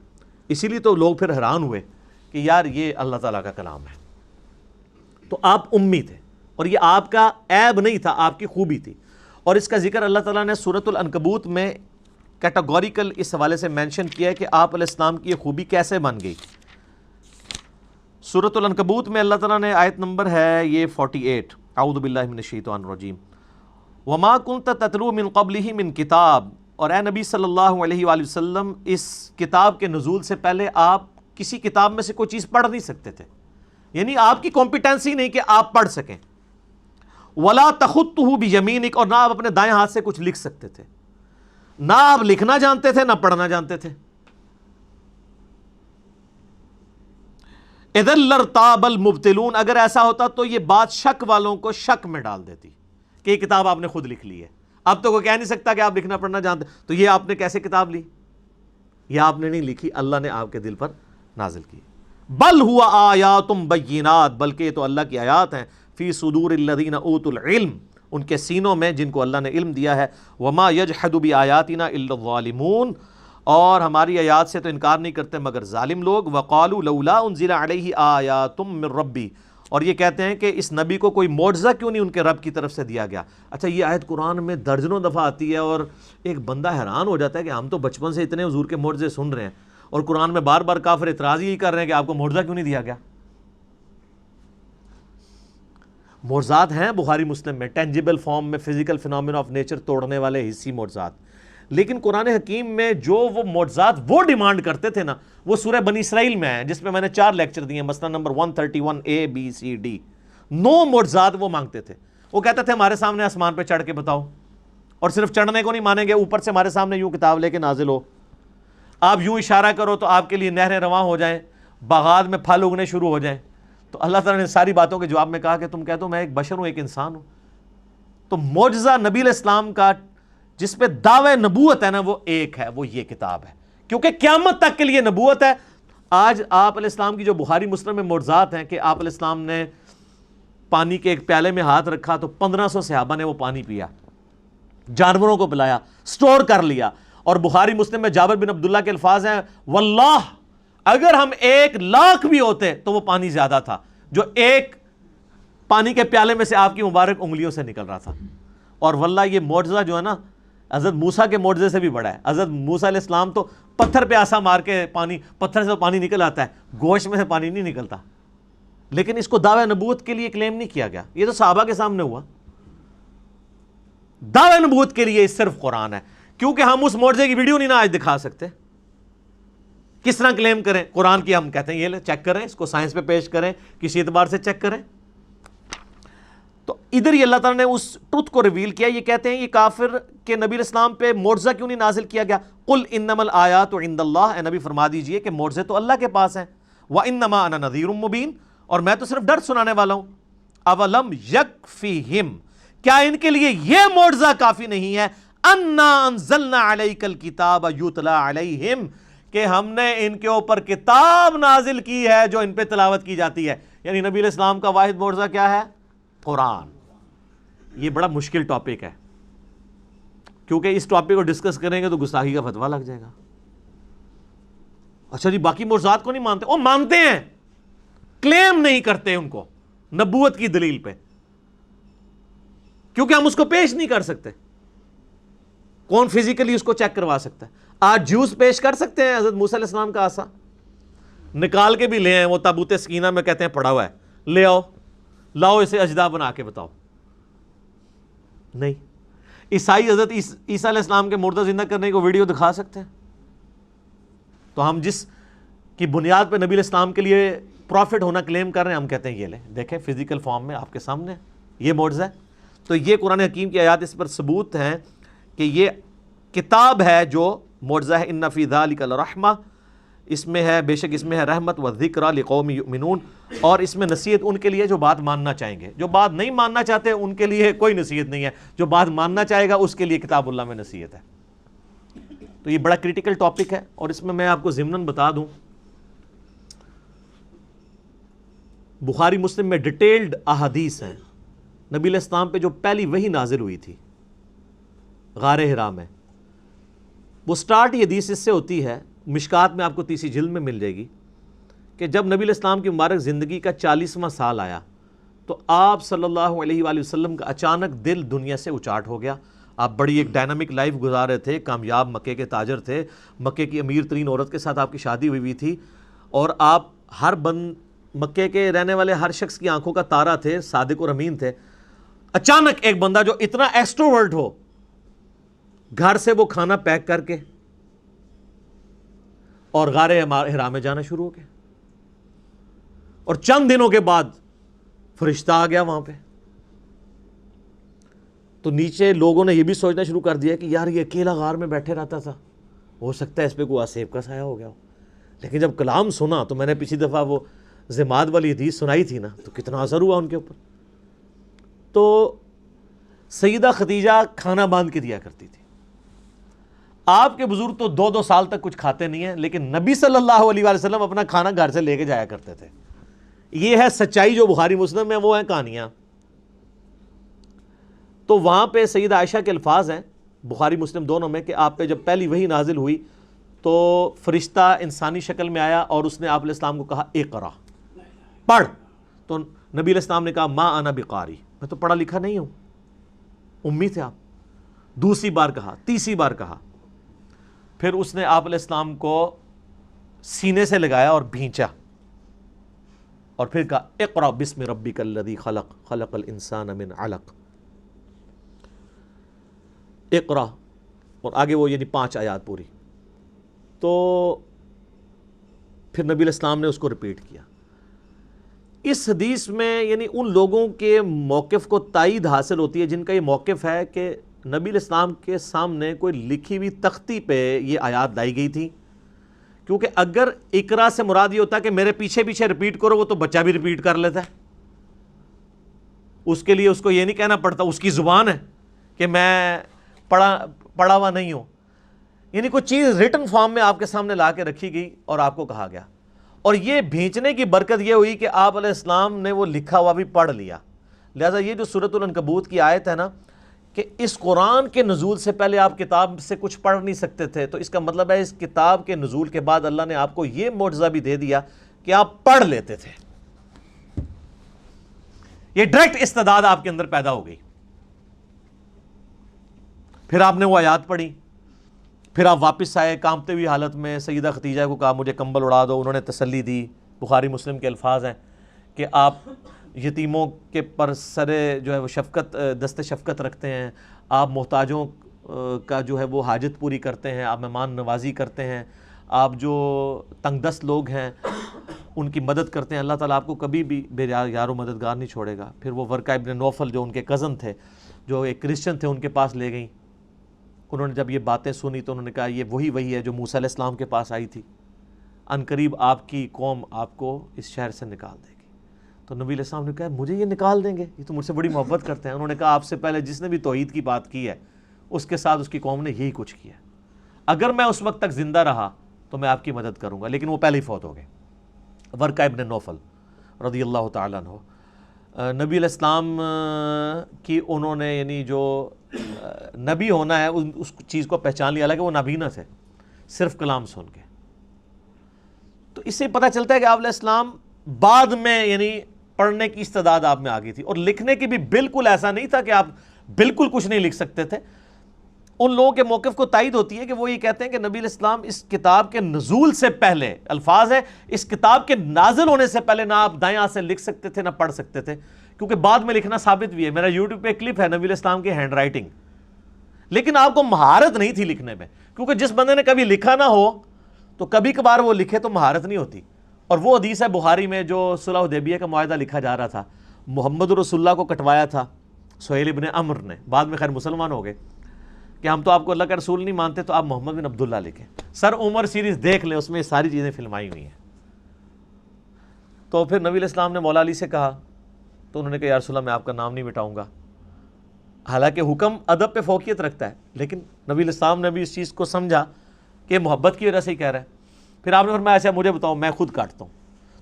اسی لیے تو لوگ پھر حیران ہوئے کہ یار یہ اللہ تعالیٰ کا کلام ہے۔ تو آپ امی تھے، اور یہ آپ کا عیب نہیں تھا، آپ کی خوبی تھی، اور اس کا ذکر اللہ تعالیٰ نے سورۃ العنکبوت میں کیٹاگوریکل اس حوالے سے مینشن کیا ہے کہ آپ علیہ السلام کی یہ خوبی کیسے بن گئی۔ سورۃ العنکبوت میں اللہ تعالیٰ نے آیت نمبر ہے یہ 48، اعوذ باللہ من الشیطان الرجیم، وما کنت تتلو من قبلہ من کتاب، اور اے نبی صلی اللہ علیہ وآلہ وسلم اس کتاب کے نزول سے پہلے آپ کسی کتاب میں سے کوئی چیز پڑھ نہیں سکتے تھے، یعنی آپ کی کمپیٹنسی نہیں کہ آپ پڑھ سکیں، ولا تخطہ بیمینک، اور نہ آپ اپنے دائیں ہاتھ سے کچھ لکھ سکتے تھے، نہ آپ لکھنا جانتے تھے نہ پڑھنا جانتے تھے۔ اذا لارتاب المبطلون، اگر ایسا ہوتا تو یہ بات شک والوں کو شک میں ڈال دیتی کہ یہ کتاب آپ نے خود لکھ لی ہے، اب تو کوئی کہہ نہیں سکتا کہ آپ لکھنا پڑھنا جانتے، تو یہ آپ نے کیسے کتاب لی؟ یہ آپ نے نہیں لکھی، اللہ نے آپ کے دل پر نازل کی۔ بل ہوا آیات بینات، بلکہ یہ تو اللہ کی آیات ہیں، فی صدور الذین اوتوا العلم، ان کے سینوں میں جن کو اللہ نے علم دیا ہے، وما یجحد بآیاتنا الا الظالمون، اور ہماری آیات سے تو انکار نہیں کرتے مگر ظالم لوگ، وقالوا لولا انزل علیہ آیات من ربی، اور یہ کہتے ہیں کہ اس نبی کو کوئی معجزہ کیوں نہیں ان کے رب کی طرف سے دیا گیا۔ اچھا یہ آیت قرآن میں درجنوں دفعہ آتی ہے، اور ایک بندہ حیران ہو جاتا ہے کہ ہم تو بچپن سے اتنے حضور کے معجزے سن رہے ہیں، اور قرآن میں بار بار کافر اعتراض یہی کر رہے ہیں کہ آپ کو معجزہ کیوں نہیں دیا گیا۔ معجزات ہیں بخاری مسلم میں، ٹینجیبل فارم میں، فزیکل فینومینا آف نیچر توڑنے والے حسی معجزات، لیکن قرآن حکیم میں جو وہ معجزات وہ ڈیمانڈ کرتے تھے نا، وہ سورہ بنی اسرائیل میں ہیں، جس میں میں نے 4 لیکچر دیے، مثلا number 131 A B C D، 9 معجزات وہ مانگتے تھے۔ وہ کہتے تھے ہمارے سامنے آسمان پہ چڑھ کے بتاؤ، اور صرف چڑھنے کو نہیں مانیں گے، اوپر سے ہمارے سامنے یوں کتاب لے کے نازل ہو، آپ یوں اشارہ کرو تو آپ کے لیے نہریں رواں ہو جائیں، باغات میں پھل اگنے شروع ہو جائیں۔ تو اللہ تعالیٰ نے ساری باتوں کے جواب میں کہا کہ تم کہہ دو میں ایک بشر ہوں، ایک انسان ہوں۔ تو معجزہ نبی علیہ السلام کا جس پہ دعوی نبوت ہے نا، وہ ایک ہے، وہ یہ کتاب ہے، کیونکہ قیامت تک کے لیے نبوت ہے۔ آج آپ علیہ السلام کی جو بخاری مسلم میں معجزات ہیں کہ آپ علیہ السلام نے پانی کے ایک پیالے میں ہاتھ رکھا تو 1500 صحابہ نے وہ پانی پیا، جانوروں کو پلایا، سٹور کر لیا، اور بخاری مسلم میں جابر بن عبداللہ کے الفاظ ہیں، واللہ اگر ہم 1,00,000 بھی ہوتے تو وہ پانی زیادہ تھا جو ایک پانی کے پیالے میں سے آپ کی مبارک انگلیوں سے نکل رہا تھا۔ اور واللہ یہ معجزہ جو ہے نا حضرت موسیٰ کے معجزے سے بھی بڑا ہے۔ حضرت موسیٰ علیہ السلام تو پتھر پہ آسا مار کے پتھر سے پانی نکل آتا ہے، گوشت میں سے پانی نہیں نکلتا، لیکن اس کو دعوی نبوت کے لیے کلیم نہیں کیا گیا، یہ تو صحابہ کے سامنے ہوا۔ دعوی نبوت کے لیے صرف قرآن ہے، کیونکہ ہم اس معجزے کی ویڈیو نہیں نا آج دکھا سکتے، کس طرح کلیم کریں؟ قرآن کی ہم کہتے ہیں یہ لے چیک کریں، اس کو سائنس پہ پیش کریں، کسی اعتبار سے چیک کریں۔ تو ادھر ہی اللہ تعالیٰ نے اس ٹروتھ کو ریویل کیا۔ یہ کہتے ہیں یہ کافر کہ نبی علیہ السلام پہ معجزہ کیوں نہیں نازل کیا گیا؟ قل انما الآیات عند اللہ، اے نبی فرما دیجئے کہ معجزے تو اللہ کے پاس ہیں، وانما انا نذیر مبین، اور میں تو صرف ڈر سنانے والا ہوں۔ اولم یکفیہم، کیا ان کے لیے یہ معجزہ کافی نہیں ہے؟ انا انزلنا علیک الکتاب یتلی علیہم، کہ ہم نے ان کے اوپر کتاب نازل کی ہے جو ان پہ تلاوت کی جاتی ہے۔ یعنی نبی علیہ السلام کا واحد معجزہ کیا ہے؟ قرآن۔ یہ بڑا مشکل ٹاپک ہے، کیونکہ اس ٹاپک کو ڈسکس کریں گے تو گستاخی کا فتویٰ لگ جائے گا۔ اچھا جی باقی معجزات کو نہیں مانتے؟ وہ مانتے ہیں، کلیم نہیں کرتے ان کو نبوت کی دلیل پہ، کیونکہ ہم اس کو پیش نہیں کر سکتے۔ کون فزیکلی اس کو چیک کروا سکتا ہے؟ آج جوس پیش کر سکتے ہیں حضرت موسیٰ علیہ السلام کا عصا نکال کے بھی لے آئے، وہ تابوت سکینہ میں کہتے ہیں پڑا ہوا ہے، لے آؤ، لاؤ اسے اجدا بنا کے بتاؤ؟ نہیں۔ عیسائی حضرت عیسیٰ علیہ السلام کے مردہ زندہ کرنے کو ویڈیو دکھا سکتے ہیں؟ تو ہم جس کی بنیاد پہ نبی علیہ السلام کے لیے پروفٹ ہونا کلیم کر رہے ہیں، ہم کہتے ہیں یہ لیں دیکھیں فزیکل فارم میں آپ کے سامنے یہ معجزہ ہے۔ تو یہ قرآن حکیم کی آیات اس پر ثبوت ہیں کہ یہ کتاب ہے جو معجزہ ہے۔ ان فی ذلک لرحمہ، اس میں ہے، بے شک اس میں ہے رحمت و ذکر لقوم یؤمنون، اور اس میں نصیحت ان کے لیے جو بات ماننا چاہیں گے. جو بات نہیں ماننا چاہتے ان کے لیے کوئی نصیحت نہیں ہے. جو بات ماننا چاہے گا اس کے لیے کتاب اللہ میں نصیحت ہے. تو یہ بڑا کریٹیکل ٹاپک ہے. اور اس میں آپ کو ضمناً بتا دوں, بخاری مسلم میں ڈیٹیلڈ احادیث ہیں. نبی علیہ السلام پہ جو پہلی وحی نازل ہوئی تھی غار حرا میں, وہ سٹارٹ یہ حدیث اس سے ہوتی ہے, مشکات میں آپ کو 30 جلد میں مل جائے گی, کہ جب نبی علیہ السلام کی مبارک زندگی کا 40واں سال آیا تو آپ صلی اللہ علیہ وآلہ وسلم کا اچانک دل دنیا سے اچاٹ ہو گیا. آپ بڑی ایک ڈائنامک لائف گزار رہے تھے, کامیاب مکے کے تاجر تھے, مکے کی امیر ترین عورت کے ساتھ آپ کی شادی ہوئی تھی, اور آپ ہر مکے کے رہنے والے ہر شخص کی آنکھوں کا تارا تھے, صادق اور امین تھے. اچانک ایک بندہ جو اتنا ایکسٹروورٹ ہو, گھر سے وہ کھانا پیک کر کے اور غار حرا میں جانا شروع ہو گیا, اور چند دنوں کے بعد فرشتہ آ گیا وہاں پہ. تو نیچے لوگوں نے یہ بھی سوچنا شروع کر دیا کہ یار یہ اکیلا غار میں بیٹھے رہتا تھا, ہو سکتا ہے اس پہ کوئی آسیب کا سایہ ہو گیا ہو. لیکن جب کلام سنا تو میں نے پچھلی دفعہ وہ زماد والی حدیث سنائی تھی نا, تو کتنا اثر ہوا ان کے اوپر. تو سیدہ خدیجہ کھانا باندھ کے دیا کرتی تھی. آپ کے بزرگ تو 2 سال تک کچھ کھاتے نہیں ہیں, لیکن نبی صلی اللہ علیہ وآلہ وسلم اپنا کھانا گھر سے لے کے جایا کرتے تھے. یہ ہے سچائی جو بخاری مسلم میں, وہ ہیں کہانیاں. تو وہاں پہ سیدہ عائشہ کے الفاظ ہیں بخاری مسلم دونوں میں, کہ آپ پہ جب پہلی وحی نازل ہوئی تو فرشتہ انسانی شکل میں آیا اور اس نے آپ علیہ السلام کو کہا اقرا, پڑھ. تو نبی علیہ السلام نے کہا ما انا بقاری, میں تو پڑھا لکھا نہیں ہوں, امی تھے آپ. دوسری بار کہا, تیسری بار کہا, پھر اس نے آپ علیہ السلام کو سینے سے لگایا اور بھینچا, اور پھر کہا اقرا بسم ربک الذی خلق خلق الانسان من علق, اقرا, اور آگے وہ یعنی 5 آیات پوری. تو پھر نبی علیہ السلام نے اس کو ریپیٹ کیا. اس حدیث میں یعنی ان لوگوں کے موقف کو تائید حاصل ہوتی ہے جن کا یہ موقف ہے کہ نبی علیہ السلام کے سامنے کوئی لکھی ہوئی تختی پہ یہ آیات لائی گئی تھی. کیونکہ اگر اقرا سے مراد یہ ہوتا کہ میرے پیچھے پیچھے ریپیٹ کرو, وہ تو بچہ بھی ریپیٹ کر لیتا ہے. اس کے لیے اس کو یہ نہیں کہنا پڑتا, اس کی زبان ہے کہ میں پڑھا ہوا نہیں ہوں. یعنی کوئی چیز ریٹن فارم میں آپ کے سامنے لا کے رکھی گئی اور آپ کو کہا گیا. اور یہ بھیجنے کی برکت یہ ہوئی کہ آپ علیہ السلام نے وہ لکھا ہوا بھی پڑھ لیا. لہٰذا یہ جو سورۃ العنکبوت کی آیت ہے نا, کہ اس قرآن کے نزول سے پہلے آپ کتاب سے کچھ پڑھ نہیں سکتے تھے, تو اس کا مطلب ہے اس کتاب کے نزول کے بعد اللہ نے آپ کو یہ معجزہ بھی دے دیا کہ آپ پڑھ لیتے تھے. یہ ڈائریکٹ استعداد آپ کے اندر پیدا ہو گئی. پھر آپ نے وہ آیات پڑھی, پھر آپ واپس آئے کانپتے ہوئی حالت میں, سیدہ خدیجہ کو کہا مجھے کمبل اڑا دو, انہوں نے تسلی دی. بخاری مسلم کے الفاظ ہیں کہ آپ یتیموں کے پر سرے جو ہے وہ شفقت, دست شفقت رکھتے ہیں, آپ محتاجوں کا جو ہے وہ حاجت پوری کرتے ہیں, آپ مہمان نوازی کرتے ہیں, آپ جو تنگ دست لوگ ہیں ان کی مدد کرتے ہیں. اللہ تعالیٰ آپ کو کبھی بھی بے یار و مددگار نہیں چھوڑے گا. پھر وہ ورقہ ابن نوفل جو ان کے کزن تھے, جو ایک کرسچن تھے, ان کے پاس لے گئیں. انہوں نے جب یہ باتیں سنی تو انہوں نے کہا یہ وہی ہے جو موسیٰ علیہ السلام کے پاس آئی تھی, عنقریب آپ کی قوم آپ کو اس شہر سے نکال دے گی. تو نبی علیہ السلام نے کہا مجھے یہ نکال دیں گے, یہ تو مجھ سے بڑی محبت کرتے ہیں. انہوں نے کہا آپ سے پہلے جس نے بھی توحید کی بات کی ہے اس کے ساتھ اس کی قوم نے یہی کچھ کیا. اگر میں اس وقت تک زندہ رہا تو میں آپ کی مدد کروں گا. لیکن وہ پہلے ہی فوت ہو گئے. ورقہ ابن نوفل رضی اللہ تعالیٰ عنہ, نبی علیہ السلام کی انہوں نے یعنی جو نبی ہونا ہے اس چیز کو پہچان لیا, حالانکہ وہ نبی نہ تھے, صرف کلام سن کے. تو اس سے پتہ چلتا ہے کہ آپ علیہ السلام بعد میں یعنی پڑھنے کی استعداد آپ میں آ گئی تھی, اور لکھنے کی بھی بالکل ایسا نہیں تھا کہ آپ بالکل کچھ نہیں لکھ سکتے تھے. ان لوگوں کے موقف کو تائید ہوتی ہے کہ وہ یہ کہتے ہیں کہ نبی علیہ السلام اس کتاب کے نزول سے پہلے, الفاظ ہے اس کتاب کے نازل ہونے سے پہلے, نہ آپ دائیں ہاتھ سے لکھ سکتے تھے نہ پڑھ سکتے تھے, کیونکہ بعد میں لکھنا ثابت بھی ہے. میرا یوٹیوب پہ ایک کلپ ہے نبی علیہ السلام کی ہینڈ رائٹنگ, لیکن آپ کو مہارت نہیں تھی لکھنے میں, کیونکہ جس بندے نے کبھی لکھا نہ ہو تو کبھی کبھار وہ لکھے تو مہارت نہیں ہوتی. اور وہ حدیث ہے بخاری میں جو صلح حدیبیہ کا معاہدہ لکھا جا رہا تھا, محمد رسول اللہ کو کٹوایا تھا سہیل ابن عمر نے, بعد میں خیر مسلمان ہو گئے, کہ ہم تو آپ کو اللہ کا رسول نہیں مانتے تو آپ محمد بن عبداللہ لکھیں. سر عمر سیریز دیکھ لیں, اس میں یہ ساری چیزیں فلمائی ہوئی ہیں. تو پھر نبی علیہ السلام نے مولا علی سے کہا، تو انہوں نے کہا یا رسول اللہ میں آپ کا نام نہیں مٹاؤں گا. حالانکہ حکم ادب پہ فوقیت رکھتا ہے، لیکن نبی علیہ السلام نے بھی اس چیز کو سمجھا کہ محبت کی وجہ سے ہی کہہ رہا ہے. پھر آپ نے فرمایا اچھا مجھے بتاؤ میں خود کاٹتا ہوں.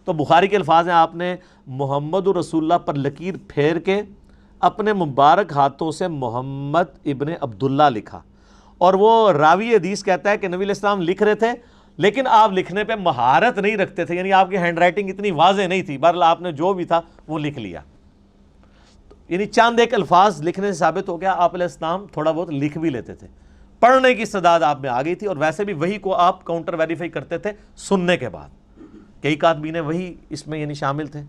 تو بخاری کے الفاظ ہیں، آپ نے محمد رسول اللہ پر لکیر پھیر کے اپنے مبارک ہاتھوں سے محمد ابن عبداللہ لکھا. اور وہ راوی حدیث کہتا ہے کہ نبی علیہ السلام لکھ رہے تھے لیکن آپ لکھنے پہ مہارت نہیں رکھتے تھے، یعنی آپ کی ہینڈ رائٹنگ اتنی واضح نہیں تھی. بہرحال آپ نے جو بھی تھا وہ لکھ لیا، یعنی چاند ایک الفاظ لکھنے سے ثابت ہو گیا آپ علیہ السلام تھوڑا بہت لکھ بھی لیتے تھے. پڑھنے کی استعداد آپ میں آ گئی تھی، اور ویسے بھی وہی کو آپ کاؤنٹر ویریفائی کرتے تھے سننے کے بعد. کئی کاتبین وہی اس میں یعنی شامل تھے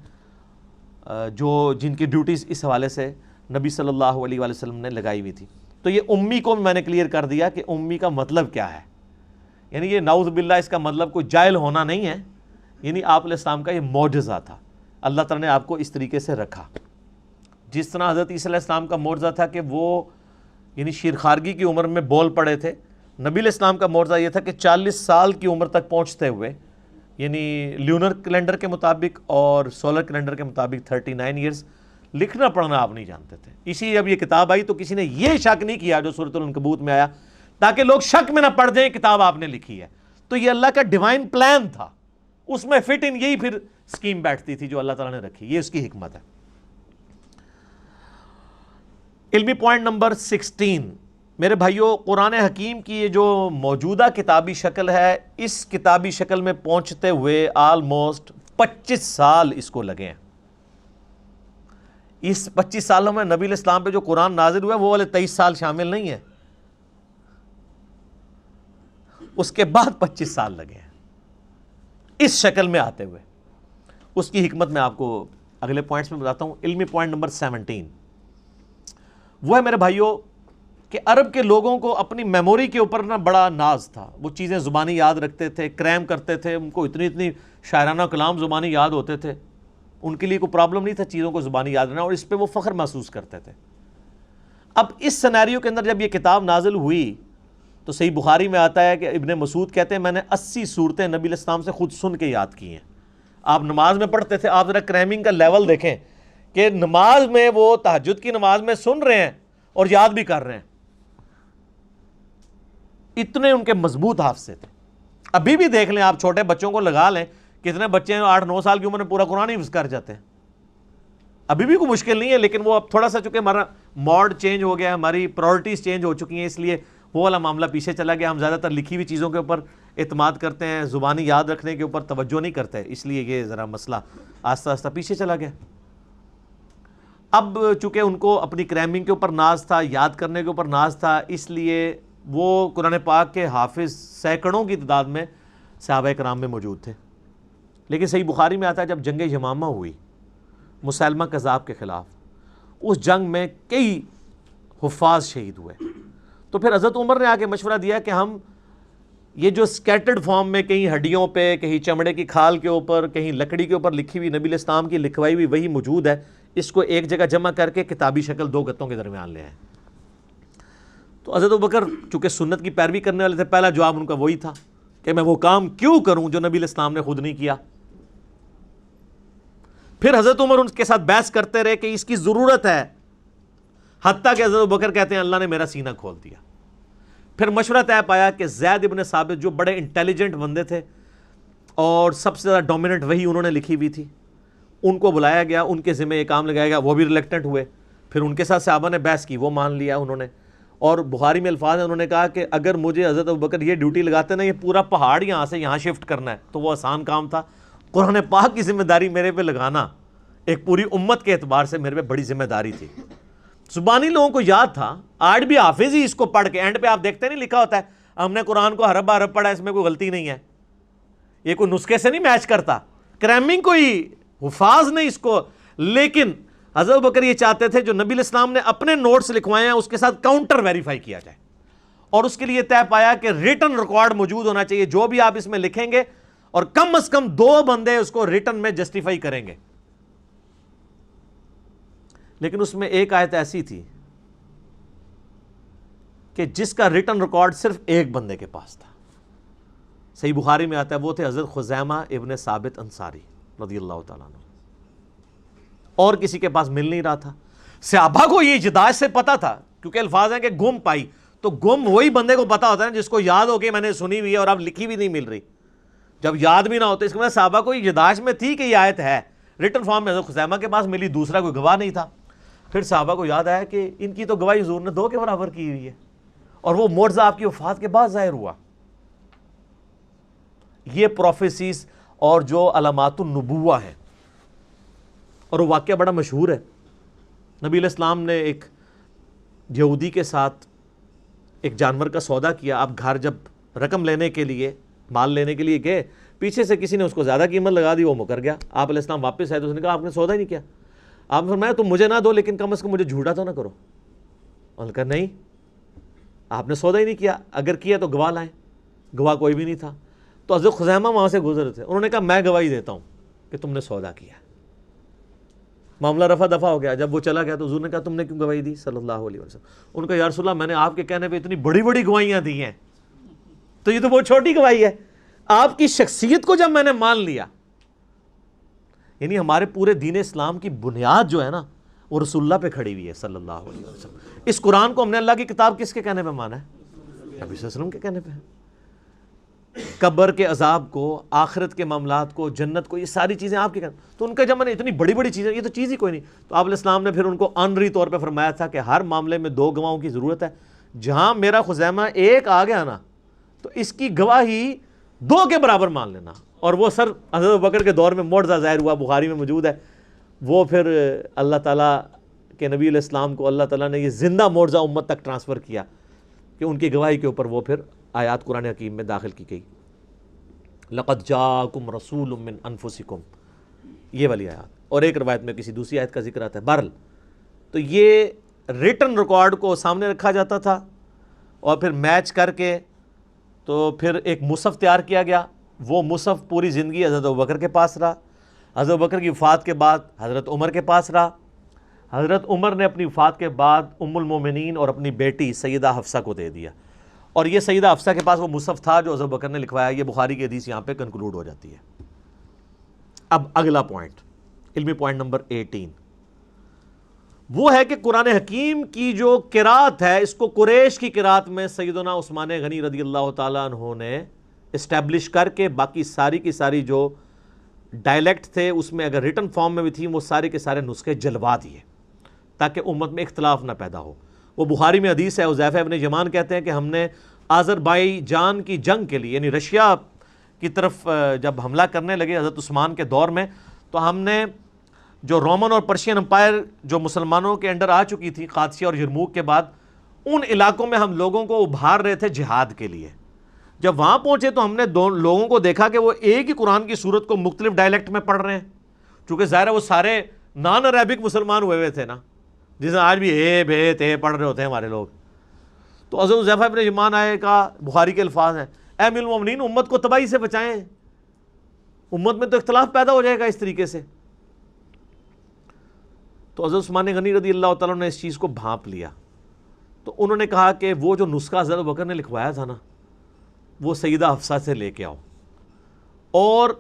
جو جن کی ڈیوٹیز اس حوالے سے نبی صلی اللہ علیہ وآلہ وسلم نے لگائی ہوئی تھی. تو یہ امی کو میں نے کلیئر کر دیا کہ امی کا مطلب کیا ہے. یعنی یہ نعوذ باللہ اس کا مطلب کوئی جاہل ہونا نہیں ہے، یعنی آپ علیہ السلام کا یہ معجزہ تھا. اللہ تعالیٰ نے آپ کو اس طریقے سے رکھا. جس طرح حضرت عیسیٰ علیہ السلام کا معجزہ تھا کہ وہ یعنی شیرخارگی کی عمر میں بول پڑے تھے، نبی علیہ السلام کا معجزہ یہ تھا کہ 40 سال کی عمر تک پہنچتے ہوئے، یعنی لیونر کیلنڈر کے مطابق اور سولر کیلنڈر کے مطابق 39 ایئرز، لکھنا پڑھنا آپ نہیں جانتے تھے. اسی جب یہ کتاب آئی تو کسی نے یہ شک نہیں کیا جو سورۃ العنکبوت میں آیا، تاکہ لوگ شک میں نہ پڑ جائیں کتاب آپ نے لکھی ہے. تو یہ اللہ کا ڈیوائن پلان تھا، اس میں فٹ ان یہی پھر سکیم بیٹھتی تھی جو اللہ تعالیٰ نے رکھی. یہ اس کی حکمت ہے. علمی پوائنٹ نمبر 16 میرے بھائیوں، قرآن حکیم کی یہ جو موجودہ کتابی شکل ہے، اس کتابی شکل میں پہنچتے ہوئے آلموسٹ 25 سال اس کو لگے ہیں. اس 25 سالوں میں نبی علیہ السلام پہ جو قرآن نازل ہوا ہے وہ والے 23 سال شامل نہیں ہیں، اس کے بعد 25 سال لگے ہیں اس شکل میں آتے ہوئے. اس کی حکمت میں آپ کو اگلے پوائنٹس میں بتاتا ہوں. علمی پوائنٹ نمبر 17 وہ ہے میرے بھائیوں کہ عرب کے لوگوں کو اپنی میموری کے اوپر نا بڑا ناز تھا. وہ چیزیں زبانی یاد رکھتے تھے، کریم کرتے تھے، ان کو اتنی شاعرانہ کلام زبانی یاد ہوتے تھے. ان کے لیے کوئی پرابلم نہیں تھا چیزوں کو زبانی یاد رکھنا، اور اس پہ وہ فخر محسوس کرتے تھے. اب اس سینیریو کے اندر جب یہ کتاب نازل ہوئی تو صحیح بخاری میں آتا ہے کہ ابن مسعود کہتے ہیں میں نے 80 صورتیں نبی علیہ السلام سے خود سن کے یاد کی ہیں. آپ نماز میں پڑھتے تھے، آپ ذرا کریمنگ کا لیول دیکھیں کہ نماز میں وہ تہجد کی نماز میں سن رہے ہیں اور یاد بھی کر رہے ہیں. اتنے ان کے مضبوط حافظے تھے. ابھی بھی دیکھ لیں آپ، چھوٹے بچوں کو لگا لیں، کتنے بچے ہیں 8-9 سال کی عمر میں پورا قرآن حفظ کر جاتے ہیں. ابھی بھی کوئی مشکل نہیں ہے، لیکن وہ اب تھوڑا سا چونکہ ہمارا موڈ چینج ہو گیا ہے، ہماری پرائورٹیز چینج ہو چکی ہیں، اس لیے وہ والا معاملہ پیچھے چلا گیا. ہم زیادہ تر لکھی ہوئی چیزوں کے اوپر اعتماد کرتے ہیں، زبانی یاد رکھنے کے اوپر توجہ نہیں کرتے، اس لیے یہ ذرا مسئلہ آہستہ آہستہ پیچھے چلا گیا. اب چونکہ ان کو اپنی کریمنگ کے اوپر ناز تھا، یاد کرنے کے اوپر ناز تھا، اس لیے وہ قرآن پاک کے حافظ سینکڑوں کی تعداد میں صحابہ کرام میں موجود تھے. لیکن صحیح بخاری میں آتا ہے جب جنگ یمامہ ہوئی مسیلمہ کذاب کے خلاف، اس جنگ میں کئی حفاظ شہید ہوئے. تو پھر حضرت عمر نے آ کے مشورہ دیا کہ ہم یہ جو سکیٹرڈ فارم میں کہیں ہڈیوں پہ، کہیں چمڑے کی کھال کے اوپر، کہیں لکڑی کے اوپر لکھی ہوئی نبی علیہ السلام کی لکھوائی ہوئی وہی موجود ہے، اس کو ایک جگہ جمع کر کے کتابی شکل 2 گتوں کے درمیان لے آئیں. تو حضرت ابوبکر چونکہ سنت کی پیروی کرنے والے تھے، پہلا جواب ان کا وہی تھا کہ میں وہ کام کیوں کروں جو نبی علیہ السلام نے خود نہیں کیا. پھر حضرت عمر ان کے ساتھ بحث کرتے رہے کہ اس کی ضرورت ہے، حتیٰ کہ حضرت ابوبکر کہتے ہیں اللہ نے میرا سینہ کھول دیا. پھر مشورہ طے پایا کہ زید ابن ثابت جو بڑے انٹیلیجنٹ بندے تھے اور سب سے زیادہ ڈومیننٹ وہی انہوں نے لکھی ہوئی تھی، ان کو بلایا گیا، ان کے ذمہ یہ کام لگایا گیا. وہ بھی ریلیکٹنٹ ہوئے. پھر ان کے ساتھ صحابہ نے بحث کی، وہ مان لیا انہوں نے. اور بخاری میں الفاظ ہیں، انہوں نے کہا کہ اگر مجھے حضرت ابوبکر یہ ڈیوٹی لگاتے نا، یہ پورا پہاڑ یہاں سے یہاں شفٹ کرنا ہے، تو وہ آسان کام تھا. قرآن پاک کی ذمہ داری میرے پہ لگانا ایک پوری امت کے اعتبار سے میرے پہ بڑی ذمہ داری تھی. زبانی لوگوں کو یاد تھا، آج بھی حافظ ہی اس کو پڑھ کے اینڈ پہ آپ دیکھتے نہیں لکھا ہوتا ہے ہم نے قرآن کو حرف حرف پڑھا، اس میں کوئی غلطی نہیں ہے. یہ کوئی نسخے سے نہیں میچ کرتا، کریمنگ کوئی حفاظ نہیں اس کو. لیکن حضرت ابوبکر یہ چاہتے تھے جو نبی علیہ السلام نے اپنے نوٹس لکھوائے ہیں اس کے ساتھ کاؤنٹر ویریفائی کیا جائے، اور اس کے لیے طے پایا کہ ریٹن ریکارڈ موجود ہونا چاہیے. جو بھی آپ اس میں لکھیں گے اور کم از کم 2 بندے اس کو ریٹن میں جسٹیفائی کریں گے. لیکن اس میں ایک آیت ایسی تھی کہ جس کا ریٹن ریکارڈ صرف ایک بندے کے پاس تھا. صحیح بخاری میں آتا ہے وہ تھے حضرت خزیمہ ابن ثابت انصاری. رضی اللہ تعالیٰ عنہ، اور کسی کے پاس مل نہیں رہا تھا۔ صحابہ کو یہ اجداج سے پتا تھا، کیونکہ الفاظ ہیں کہ گم پائی، تو گم وہی بندے کو پتا ہوتا ہے جس کو یاد ہو کہ میں نے سنی ہوئی ہے اور اب لکھی بھی نہیں مل رہی۔ جب یاد بھی نہ ہوتا، اس کے بعد صحابہ کو اجداج میں تھی کہ یہ آیت ہے، ریٹن فارم میں حضرت خزیمہ کے پاس ملی، دوسرا کوئی گواہ نہیں تھا۔ پھر صحابہ کو یاد آیا کہ ان کی تو گواہی حضور نے 2 کے برابر کی ہوئی ہے، اور وہ معجزہ آپ کی وفات کے بعد ظاہر ہوا۔ یہ پروفیسیز اور جو علامات النبوہ ہیں، اور وہ واقعہ بڑا مشہور ہے۔ نبی علیہ السلام نے ایک یہودی کے ساتھ ایک جانور کا سودا کیا۔ آپ گھر جب رقم لینے کے لیے، مال لینے کے لیے گئے، پیچھے سے کسی نے اس کو زیادہ قیمت لگا دی، وہ مکر گیا۔ آپ علیہ السلام واپس آئے تو اس نے کہا آپ نے سودا ہی نہیں کیا۔ آپ نے فرمایا تم مجھے نہ دو لیکن کم از کم مجھے جھوٹا تو نہ کرو۔ انہوں نے کہا نہیں، آپ نے سودا ہی نہیں کیا، اگر کیا تو گواہ لائیں۔ گواہ کوئی بھی نہیں تھا۔ تو حضرت خزیمہ وہاں سے گزر تھے، انہوں نے کہا میں گواہی دیتا ہوں کہ تم نے سودا کیا۔ معاملہ رفع دفع ہو گیا۔ جب وہ چلا گیا تو حضور نے کہا تم نے کیوں گواہی دی صلی اللہ علیہ وسلم؟ ان کا یا رسول اللہ میں نے آپ کے کہنے پہ اتنی بڑی بڑی گواہیاں دی ہیں، تو یہ تو بہت چھوٹی گواہی ہے، آپ کی شخصیت کو جب میں نے مان لیا۔ یعنی ہمارے پورے دین اسلام کی بنیاد جو ہے نا، وہ رسول اللہ پہ کھڑی ہوئی ہے صلی اللہ علیہ وسلم۔ اس قرآن کو ہم نے اللہ کی کتاب کس کے کہنے پہ مانا ہے؟ نبی صلی اللہ علیہ وسلم کے کہنے پہ۔ قبر کے عذاب کو، آخرت کے معاملات کو، جنت کو، یہ ساری چیزیں آپ کے کہنے۔ تو ان کا جب میں نے اتنی بڑی بڑی چیزیں، یہ تو چیز ہی کوئی نہیں۔ تو آپ علیہ السلام نے پھر ان کو آنری طور پہ فرمایا تھا کہ ہر معاملے میں 2 گواہوں کی ضرورت ہے۔ جہاں میرا خزیمہ ایک آ گیا نا، تو اس کی گواہی 2 کے برابر مان لینا۔ اور وہ سر حضرت ابوبکر کے دور میں معجزہ ظاہر ہوا، بخاری میں موجود ہے۔ وہ پھر اللہ تعالیٰ کے نبی علیہ السلام کو اللہ تعالیٰ نے یہ زندہ معجزہ امت تک ٹرانسفر کیا کہ ان کی گواہی کے اوپر وہ پھر آیات قرآن حکیم میں داخل کی گئی۔ لَقَدْ جَاءَكُمْ رَسُولٌ مِّنْ أَنفُسِكُمْ، یہ والی آیات، اور ایک روایت میں کسی دوسری آیت کا ذکر آتا ہے۔ بہرحال تو یہ ریٹن ریکارڈ کو سامنے رکھا جاتا تھا، اور پھر میچ کر کے تو پھر ایک مصحف تیار کیا گیا۔ وہ مصحف پوری زندگی حضرت ابوبکر کے پاس رہا، حضرت ابوبکر کی وفات کے بعد حضرت عمر کے پاس رہا۔ حضرت عمر نے اپنی وفات کے بعد ام المومنین اور اپنی بیٹی سیدہ حفصہ کو دے دیا، اور یہ سیدہ حفصہ کے پاس وہ مصحف تھا جو حضرت بکر نے لکھوایا۔ یہ بخاری کی حدیث یہاں پہ کنکلوڈ ہو جاتی ہے۔ اب اگلا پوائنٹ، علمی پوائنٹ نمبر 18، وہ ہے کہ قرآن حکیم کی جو قرات ہے، اس کو قریش کی قرات میں سیدنا عثمان غنی رضی اللہ تعالیٰ عنہ نے اسٹیبلش کر کے باقی ساری کی ساری جو ڈائلیکٹ تھے اس میں اگر ریٹن فارم میں بھی تھیں، وہ سارے کے سارے نسخے جلوا دیے تاکہ امت میں اختلاف نہ پیدا ہو۔ وہ بخاری میں حدیث ہے، حذیفہ ابن یمان کہتے ہیں کہ ہم نے آذربائیجان کی جنگ کے لیے، یعنی رشیا کی طرف جب حملہ کرنے لگے حضرت عثمان کے دور میں، تو ہم نے جو رومن اور پرشین امپائر جو مسلمانوں کے انڈر آ چکی تھی قادسیہ اور یرموک کے بعد، ان علاقوں میں ہم لوگوں کو ابھار رہے تھے جہاد کے لیے۔ جب وہاں پہنچے تو ہم نے لوگوں کو دیکھا کہ وہ ایک ہی قرآن کی صورت کو مختلف ڈائلیکٹ میں پڑھ رہے ہیں، چونکہ ظاہر ہے وہ سارے نان عربک مسلمان ہوئے ہوئے تھے نا، جس میں آج بھی اے بے تے پڑھ رہے ہوتے ہیں ہمارے لوگ۔ تو حضرت حذیفہ ابن یمان آئے، کہا، بخاری کے الفاظ ہیں، اے امیر المومنین امت کو تباہی سے بچائیں، امت میں تو اختلاف پیدا ہو جائے گا اس طریقے سے۔ تو حضرت عثمان غنی رضی اللہ تعالیٰ نے اس چیز کو بھانپ لیا، تو انہوں نے کہا کہ وہ جو نسخہ حضرت بکر نے لکھوایا تھا نا، وہ سیدہ حفصہ سے لے کے آؤ، اور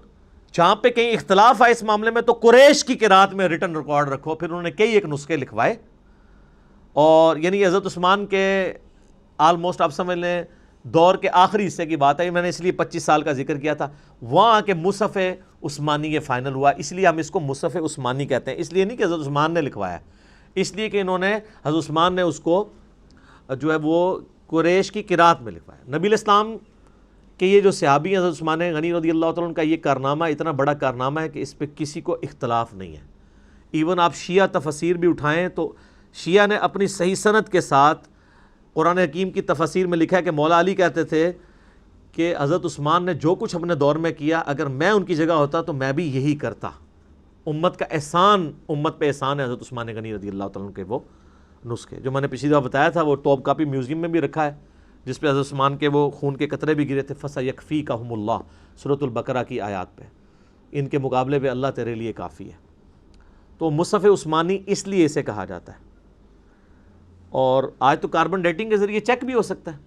جہاں پہ کہیں اختلاف آئے اس معاملے میں تو قریش کی قرات میں ریٹن ریکارڈ رکھو۔ پھر انہوں نے کئی ایک نسخے لکھوائے، اور یعنی حضرت عثمان کے آلموسٹ آپ سمجھ لیں دور کے آخری حصے کی بات ہے، میں نے اس لیے 25 سال کا ذکر کیا تھا، وہاں کے مصحف عثمانی یہ فائنل ہوا، اس لیے ہم اس کو مصحف عثمانی کہتے ہیں۔ اس لیے نہیں کہ حضرت عثمان نے لکھوایا، اس لیے کہ انہوں نے حضرت عثمان نے اس کو جو ہے وہ قریش کی قرات میں لکھوایا۔ نبی علیہ السلام کہ یہ جو صحابی ہیں حضرت عثمان غنی رضی اللہ تعالیٰ عنہ کا یہ کارنامہ اتنا بڑا کارنامہ ہے کہ اس پہ کسی کو اختلاف نہیں ہے۔ ایون آپ شیعہ تفاسیر بھی اٹھائیں تو شیعہ نے اپنی صحیح سند کے ساتھ قرآن حکیم کی تفاسیر میں لکھا ہے کہ مولا علی کہتے تھے کہ حضرت عثمان نے جو کچھ اپنے دور میں کیا، اگر میں ان کی جگہ ہوتا تو میں بھی یہی کرتا۔ امت کا احسان، امت پہ احسان ہے حضرت عثمان غنی رضی اللہ تعالیٰ عنہ کے وہ نسخے، جو میں نے پچھلی دفعہ بتایا تھا، وہ ٹاپ کاپی میوزیم میں بھی رکھا ہے، جس پہ حضرت عثمان کے وہ خون کے قطرے بھی گرے تھے، فَسَيَكْفِيكَهُمُ اللَّهُ سورۃ البقرہ کی آیات پہ، ان کے مقابلے پہ اللہ تیرے لیے کافی ہے۔ تو مصحف عثمانی اس لیے اسے کہا جاتا ہے، اور آج تو کاربن ڈیٹنگ کے ذریعے چیک بھی ہو سکتا ہے۔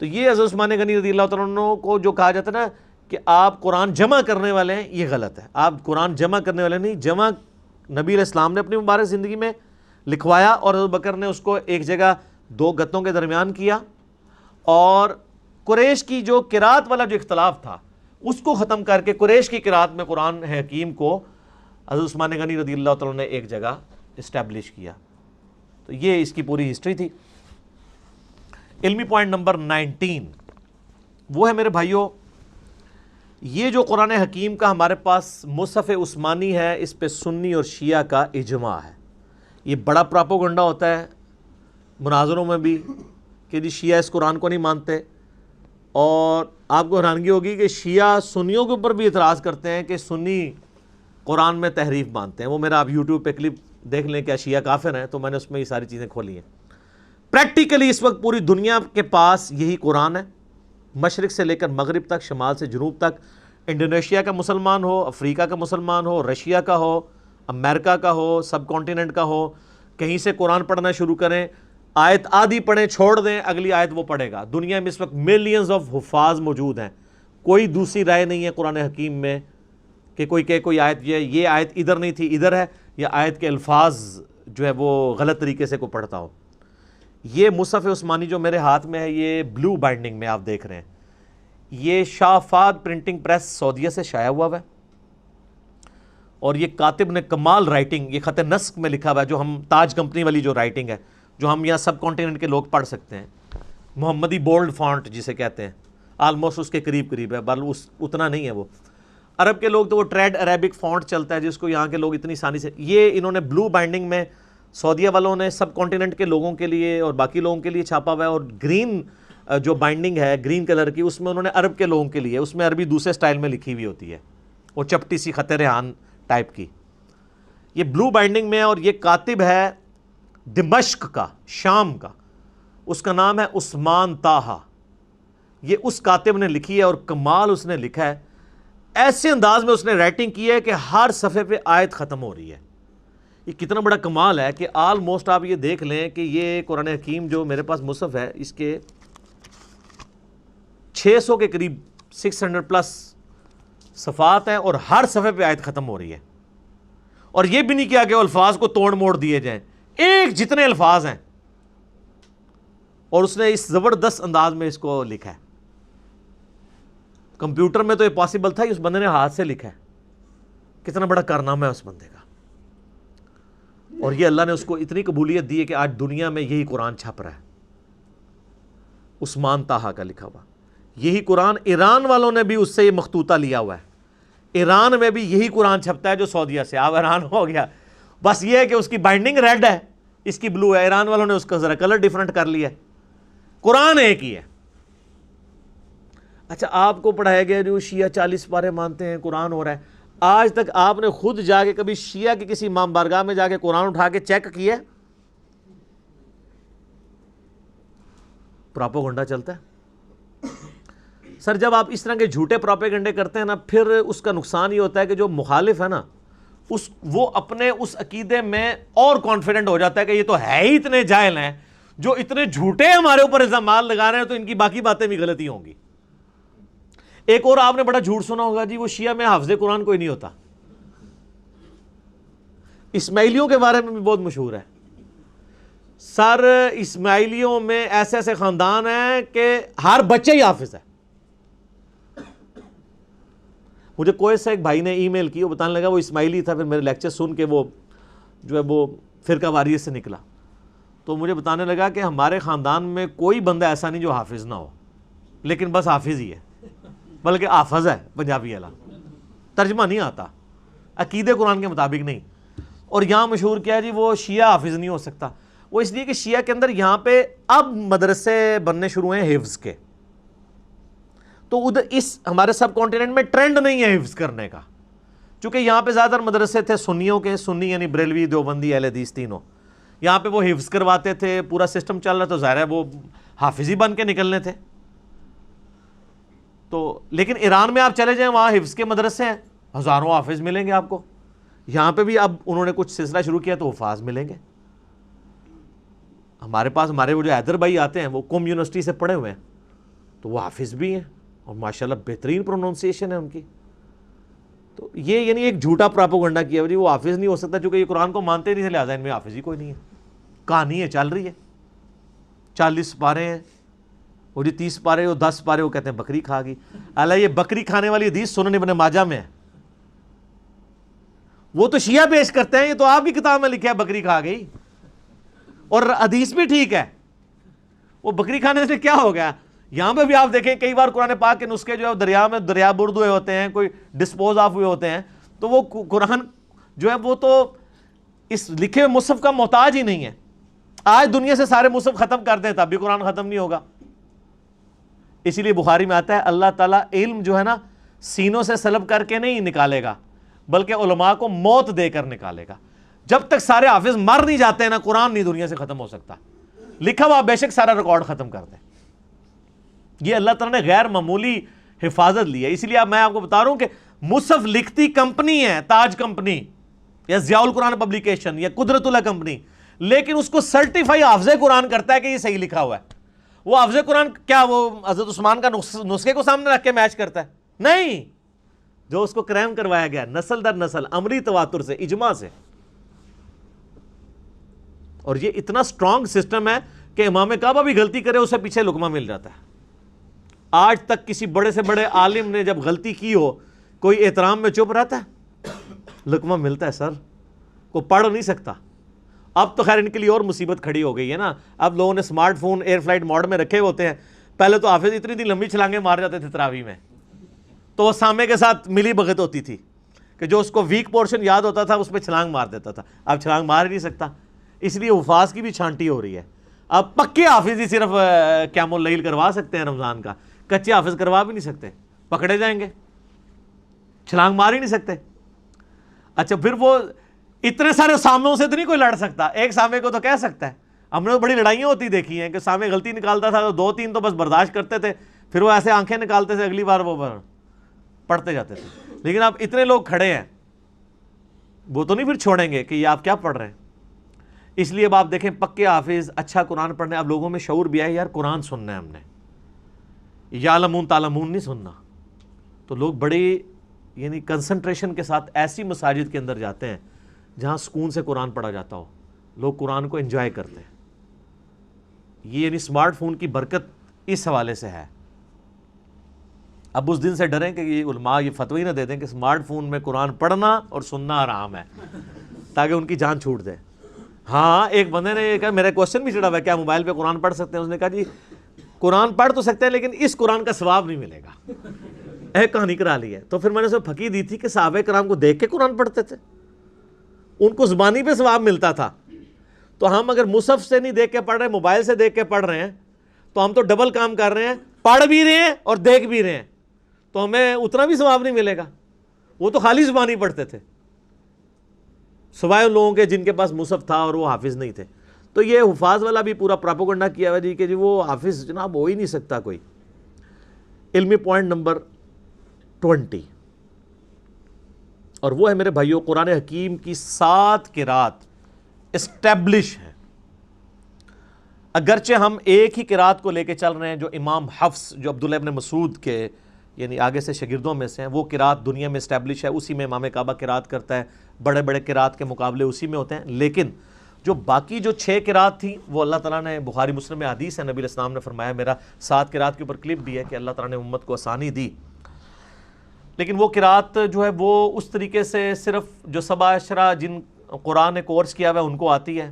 تو یہ حضرت عثمان غنی رضی اللہ تعالیٰ عنہ کو جو کہا جاتا ہے نا کہ آپ قرآن جمع کرنے والے ہیں، یہ غلط ہے. آپ قرآن جمع کرنے والے نہیں، جمع نبی علیہ السلام نے اپنی مبارک زندگی میں لکھوایا اور حضرت بکر نے اس کو ایک جگہ دو گتوں کے درمیان کیا، اور قریش کی جو قرات والا جو اختلاف تھا اس کو ختم کر کے قریش کی قرات میں قرآن حکیم کو حضرت عثمان غنی رضی اللہ تعالیٰ نے ایک جگہ اسٹیبلش کیا. تو یہ اس کی پوری ہسٹری تھی. علمی پوائنٹ نمبر 19 وہ ہے میرے بھائیوں، یہ جو قرآن حکیم کا ہمارے پاس مصحف عثمانی ہے، اس پہ سنی اور شیعہ کا اجماع ہے. یہ بڑا پراپوگنڈا ہوتا ہے مناظروں میں بھی کہ جی شیعہ اس قرآن کو نہیں مانتے، اور آپ کو حیرانگی ہوگی کہ شیعہ سنیوں کے اوپر بھی اعتراض کرتے ہیں کہ سنی قرآن میں تحریف مانتے ہیں. وہ میرا آپ یوٹیوب پہ کلپ دیکھ لیں کیا شیعہ کافر ہیں، تو میں نے اس میں یہ ساری چیزیں کھولی ہیں. پریکٹیکلی اس وقت پوری دنیا کے پاس یہی قرآن ہے، مشرق سے لے کر مغرب تک، شمال سے جنوب تک. انڈونیشیا کا مسلمان ہو، افریقہ کا مسلمان ہو، رشیا کا ہو، امریکہ کا ہو، سب کانٹیننٹ کا ہو، کہیں سے قرآن پڑھنا شروع کریں، آیت آدھی پڑھیں چھوڑ دیں، اگلی آیت وہ پڑھے گا. دنیا میں اس وقت ملینز آف حفاظ موجود ہیں. کوئی دوسری رائے نہیں ہے قرآن حکیم میں کہ کوئی کہ کوئی آیت یہ آیت ادھر نہیں تھی ادھر ہے، یا آیت کے الفاظ جو ہے وہ غلط طریقے سے کوئی پڑھتا ہو. یہ مصحف عثمانی جو میرے ہاتھ میں ہے، یہ بلو بائنڈنگ میں آپ دیکھ رہے ہیں. یہ شاہ فہد پرنٹنگ پریس سعودیہ سے شائع ہوا ہے، اور یہ کاتب نے کمال رائٹنگ، یہ خط نسق میں لکھا ہوا ہے، جو ہم تاج کمپنی والی جو رائٹنگ ہے جو ہم یہاں سب کانٹیننٹ کے لوگ پڑھ سکتے ہیں. محمدی بولڈ فونٹ جسے کہتے ہیں، آلموسٹ اس کے قریب قریب ہے، بل اتنا نہیں ہے. وہ عرب کے لوگ تو وہ ٹریڈ عربک فونٹ چلتا ہے جس کو یہاں کے لوگ اتنی آسانی سے، یہ انہوں نے بلو بائنڈنگ میں سعودیہ والوں نے سب کانٹیننٹ کے لوگوں کے لیے اور باقی لوگوں کے لیے چھاپا ہوا ہے. اور گرین جو بائنڈنگ ہے گرین کلر کی، اس میں انہوں نے عرب کے لوگوں کے لیے، اس میں عربی دوسرے سٹائل میں لکھی ہوئی ہوتی ہے، وہ چپٹی سی خط ریحان ٹائپ کی. یہ بلو بائنڈنگ میں، اور یہ کاتب ہے دمشق کا، شام کا، اس کا نام ہے عثمان طاہا. یہ اس کاتب نے لکھی ہے، اور کمال اس نے لکھا ہے، ایسے انداز میں اس نے رائٹنگ کی ہے کہ ہر صفحے پہ آیت ختم ہو رہی ہے. یہ کتنا بڑا کمال ہے کہ آلموسٹ آپ یہ دیکھ لیں کہ یہ قرآن حکیم جو میرے پاس مصحف ہے، اس کے 600 کے قریب 600 پلس صفحات ہیں، اور ہر صفحے پہ آیت ختم ہو رہی ہے. اور یہ بھی نہیں کیا کہ الفاظ کو توڑ موڑ دیے جائیں، ایک جتنے الفاظ ہیں، اور اس نے اس زبردست انداز میں اس کو لکھا ہے. کمپیوٹر میں تو یہ پاسبل تھا، اس بندے نے ہاتھ سے لکھا ہے. کتنا بڑا کارنامہ ہے اس بندے کا. اور یہ اللہ نے اس کو اتنی قبولیت دی ہے کہ آج دنیا میں یہی قرآن چھپ رہا ہے، عثمان طاہا کا لکھا ہوا. یہی قرآن ایران والوں نے بھی اس سے یہ مخطوطہ لیا ہوا ہے. ایران میں بھی یہی قرآن چھپتا ہے جو سعودیہ سے. آپ ایران ہو گیا، بس یہ ہے کہ اس کی بائنڈنگ ریڈ ہے، اس کی بلو ہے. ایران والوں نے اس کا ذرا کلر ڈیفرنٹ کر لیا ہے، قرآن ایک ہی ہے. اچھا، آپ کو پڑھایا گیا جو شیعہ 40 پارے مانتے ہیں، قرآن ہو رہا ہے. آج تک آپ نے خود جا کے کبھی شیعہ کی کسی امام بارگاہ میں جا کے قرآن اٹھا کے چیک کیا؟ پراپوگنڈا چلتا ہے. سر جب آپ اس طرح کے جھوٹے پراپیگنڈے کرتے ہیں نا، پھر اس کا نقصان یہ ہوتا ہے کہ جو مخالف ہے نا، وہ اپنے اس عقیدے میں اور کانفیڈنٹ ہو جاتا ہے کہ یہ تو ہے ہی اتنے جاہل ہیں، جو اتنے جھوٹے ہمارے اوپر الزامات لگا رہے ہیں، تو ان کی باقی باتیں بھی غلطی ہوں گی. ایک اور آپ نے بڑا جھوٹ سنا ہوگا، جی وہ شیعہ میں حافظ قرآن کوئی نہیں ہوتا. اسماعیلیوں کے بارے میں بھی بہت مشہور ہے. سر اسماعیلیوں میں ایسے ایسے خاندان ہیں کہ ہر بچے ہی حافظ ہے. مجھے کوئی سے ایک بھائی نے ای میل کی، وہ بتانے لگا وہ اسماعیلی تھا، پھر میرے لیکچر سن کے وہ جو ہے وہ فرقہ واریت سے نکلا. تو مجھے بتانے لگا کہ ہمارے خاندان میں کوئی بندہ ایسا نہیں جو حافظ نہ ہو، لیکن بس حافظ ہی ہے، بلکہ حافظ ہے پنجابی والا، ترجمہ نہیں آتا، عقیدے قرآن کے مطابق نہیں. اور یہاں مشہور کیا ہے جی وہ شیعہ حافظ نہیں ہو سکتا. وہ اس لیے کہ شیعہ کے اندر یہاں پہ اب مدرسے بننے شروع ہیں حفظ کے، تو ادھر اس ہمارے سب کانٹیننٹ میں ٹرینڈ نہیں ہے حفظ کرنے کا، چونکہ یہاں پہ زیادہ مدرسے تھے سنیوں کے، سنی یعنی بریلوی، دیوبندی، اہل حدیث تینوں. یہاں پہ وہ حفظ کرواتے تھے، پورا سسٹم چل رہا، تو ظاہر ہے وہ حافظ ہی بن کے نکلنے تھے. تو لیکن ایران میں آپ چلے جائیں، وہاں حفظ کے مدرسے ہیں، ہزاروں حافظ ملیں گے آپ کو. یہاں پہ بھی اب انہوں نے کچھ سلسلہ شروع کیا تو حفاظ ملیں گے. ہمارے پاس ہمارے وہ جو حیدر بھائی آتے ہیں، وہ قم یونیورسٹی سے پڑھے ہوئے ہیں، تو وہ حافظ بھی ہیں. اور ماشاءاللہ بہترین پروننسیشن ہے ان کی. تو یہ یعنی ایک جھوٹا پراپوگنڈا کیا جی وہ حافظ نہیں ہو سکتا چونکہ یہ قرآن کو مانتے نہیں تھے لہٰذا ان میں حافظ ہی کوئی نہیں ہے. کہانی ہے چل رہی ہے, 40 پارے ہیں, وہ جی 30 پارے وہ 10 پارے وہ کہتے ہیں بکری کھا گئی. اللہ یہ بکری کھانے والی حدیث سنن ابن ماجہ میں ہے. وہ تو شیعہ پیش کرتے ہیں, یہ تو آپ کی کتاب میں لکھا ہے بکری کھا گئی, اور حدیث بھی ٹھیک ہے. وہ بکری کھانے سے کیا ہو گیا؟ یہاں پہ بھی آپ دیکھیں کئی بار قرآن پاک کے نسخے جو ہے دریا میں دریا برد ہوئے ہوتے ہیں, کوئی ڈسپوز آف ہوئے ہوتے ہیں, تو وہ قرآن جو ہے وہ تو اس لکھے ہوئے مصحف کا محتاج ہی نہیں ہے. آج دنیا سے سارے مصحف ختم کر دیں تب بھی قرآن ختم نہیں ہوگا. اسی لیے بخاری میں آتا ہے اللہ تعالیٰ علم جو ہے نا سینوں سے سلب کر کے نہیں نکالے گا بلکہ علماء کو موت دے کر نکالے گا. جب تک سارے حافظ مر نہیں جاتے ہیں نا قرآن نہیں دنیا سے ختم ہو سکتا. لکھا ہوا بے شک سارا ریکارڈ ختم کر دیں. یہ اللہ تعالیٰ نے غیر معمولی حفاظت لی ہے. اسی لیے اب میں آپ کو بتا رہا ہوں کہ مصحف لکھتی کمپنی ہے تاج کمپنی یا ضیاء القرآن پبلیکیشن یا قدرت اللہ کمپنی, لیکن اس کو سرٹیفائی حافظ قرآن کرتا ہے کہ یہ صحیح لکھا ہوا ہے. وہ حافظ قرآن کیا وہ حضرت عثمان کا نسخے کو سامنے رکھ کے میچ کرتا ہے؟ نہیں. جو اس کو کریم کروایا گیا نسل در نسل عملی تواتر سے اجماع سے. اور یہ اتنا سٹرونگ سسٹم ہے کہ امام کعبہ بھی غلطی کرے اسے پیچھے لقمہ مل جاتا ہے. آج تک کسی بڑے سے بڑے عالم نے جب غلطی کی ہو کوئی احترام میں چپ رہتا ہے؟ لقمہ ملتا ہے سر, کو پڑھ نہیں سکتا. اب تو خیر ان کے لیے اور مصیبت کھڑی ہو گئی ہے نا, اب لوگوں نے smart phone air flight mode میں رکھے ہوتے ہیں. پہلے تو حافظ اتنی لمبی چھلانگیں مار جاتے تھے تراویح میں, تو وہ سامع کے ساتھ ملی بھگت ہوتی تھی کہ جو اس کو ویک پورشن یاد ہوتا تھا اس پہ چھلانگ مار دیتا تھا. اب چھلانگ مار ہی نہیں سکتا, اس لیے حفاظ کی بھی چھانٹی ہو رہی ہے. اب پکے حافظ ہی صرف قیام اللیل کروا سکتے ہیں رمضان کا, کچے حافظ کروا بھی نہیں سکتے, پکڑے جائیں گے, چھلانگ مار ہی نہیں سکتے. اچھا پھر وہ اتنے سارے سامعوں سے تو نہیں کوئی لڑ سکتا, ایک سامع کو تو کہہ سکتا ہے. ہم نے تو بڑی لڑائیاں ہوتی دیکھی ہیں کہ سامع غلطی نکالتا تھا تو 2-3 تو بس برداشت کرتے تھے, پھر وہ ایسے آنکھیں نکالتے تھے اگلی بار وہ پڑھتے جاتے تھے. لیکن اب اتنے لوگ کھڑے ہیں وہ تو نہیں پھر چھوڑیں گے کہ یہ آپ کیا پڑھ رہے ہیں. اس لیے اب آپ دیکھیں پکے حافظ اچھا قرآن پڑھنے, اب لوگوں میں شعور بھی ہے یار قرآن سننا ہے ہم نے, یعلمون تعلمون نہیں سننا. تو لوگ بڑی یعنی کنسنٹریشن کے ساتھ ایسی مساجد کے اندر جاتے ہیں جہاں سکون سے قرآن پڑھا جاتا ہو, لوگ قرآن کو انجوائے کرتے ہیں. یہ یعنی سمارٹ فون کی برکت اس حوالے سے ہے. اب اس دن سے ڈریں کہ یہ علماء یہ فتوی نہ دے دیں کہ سمارٹ فون میں قرآن پڑھنا اور سننا حرام ہے, تاکہ ان کی جان چھوٹ دے. ہاں ایک بندے نے یہ کہا, میرا کوشچن بھی چڑھا ہوا ہے کیا موبائل پہ قرآن پڑھ سکتے ہیں؟ اس نے کہا جی قرآن پڑھ تو سکتے ہیں لیکن اس قرآن کا ثواب نہیں ملے گا. ایک کہانی کرا لی ہے. تو پھر میں نے اسے پھکی دی تھی کہ صحابہ کرام کو دیکھ کے قرآن پڑھتے تھے, ان کو زبانی پہ ثواب ملتا تھا. تو ہم اگر مصحف سے نہیں دیکھ کے پڑھ رہے ہیں, موبائل سے دیکھ کے پڑھ رہے ہیں, تو ہم تو ڈبل کام کر رہے ہیں, پڑھ بھی رہے ہیں اور دیکھ بھی رہے ہیں, تو ہمیں اتنا بھی ثواب نہیں ملے گا. وہ تو خالی زبانی پڑھتے تھے سوائے ان لوگوں کے جن کے پاس مصحف تھا اور وہ حافظ نہیں تھے. تو یہ حفاظ والا بھی پورا پراپوگنڈا کیا ہوا جی کہ جی وہ حافظ جناب ہو ہی نہیں سکتا کوئی. علمی پوائنٹ نمبر 20, اور وہ ہے میرے بھائیوں قرآن حکیم کی 7 قرات اسٹیبلش ہیں. اگرچہ ہم ایک ہی قرات کو لے کے چل رہے ہیں جو امام حفص جو عبداللہ ابن مسعود کے یعنی آگے سے شاگردوں میں سے ہیں, وہ قرات دنیا میں اسٹیبلش ہے, اسی میں امام کعبہ قرات کرتا ہے, بڑے بڑے قرات کے مقابلے اسی میں ہوتے ہیں. لیکن جو باقی جو 6 قرات تھیں وہ اللہ تعالیٰ نے بخاری مسلم میں حدیث ہے, نبی علیہ السلام نے فرمایا, میرا 7 قرات کے اوپر کلپ بھی ہے کہ اللہ تعالیٰ نے امت کو آسانی دی. لیکن وہ قرات جو ہے وہ اس طریقے سے صرف جو 7 عشرہ جن قرآن نے کورس کیا ہوا ہے ان کو آتی ہے.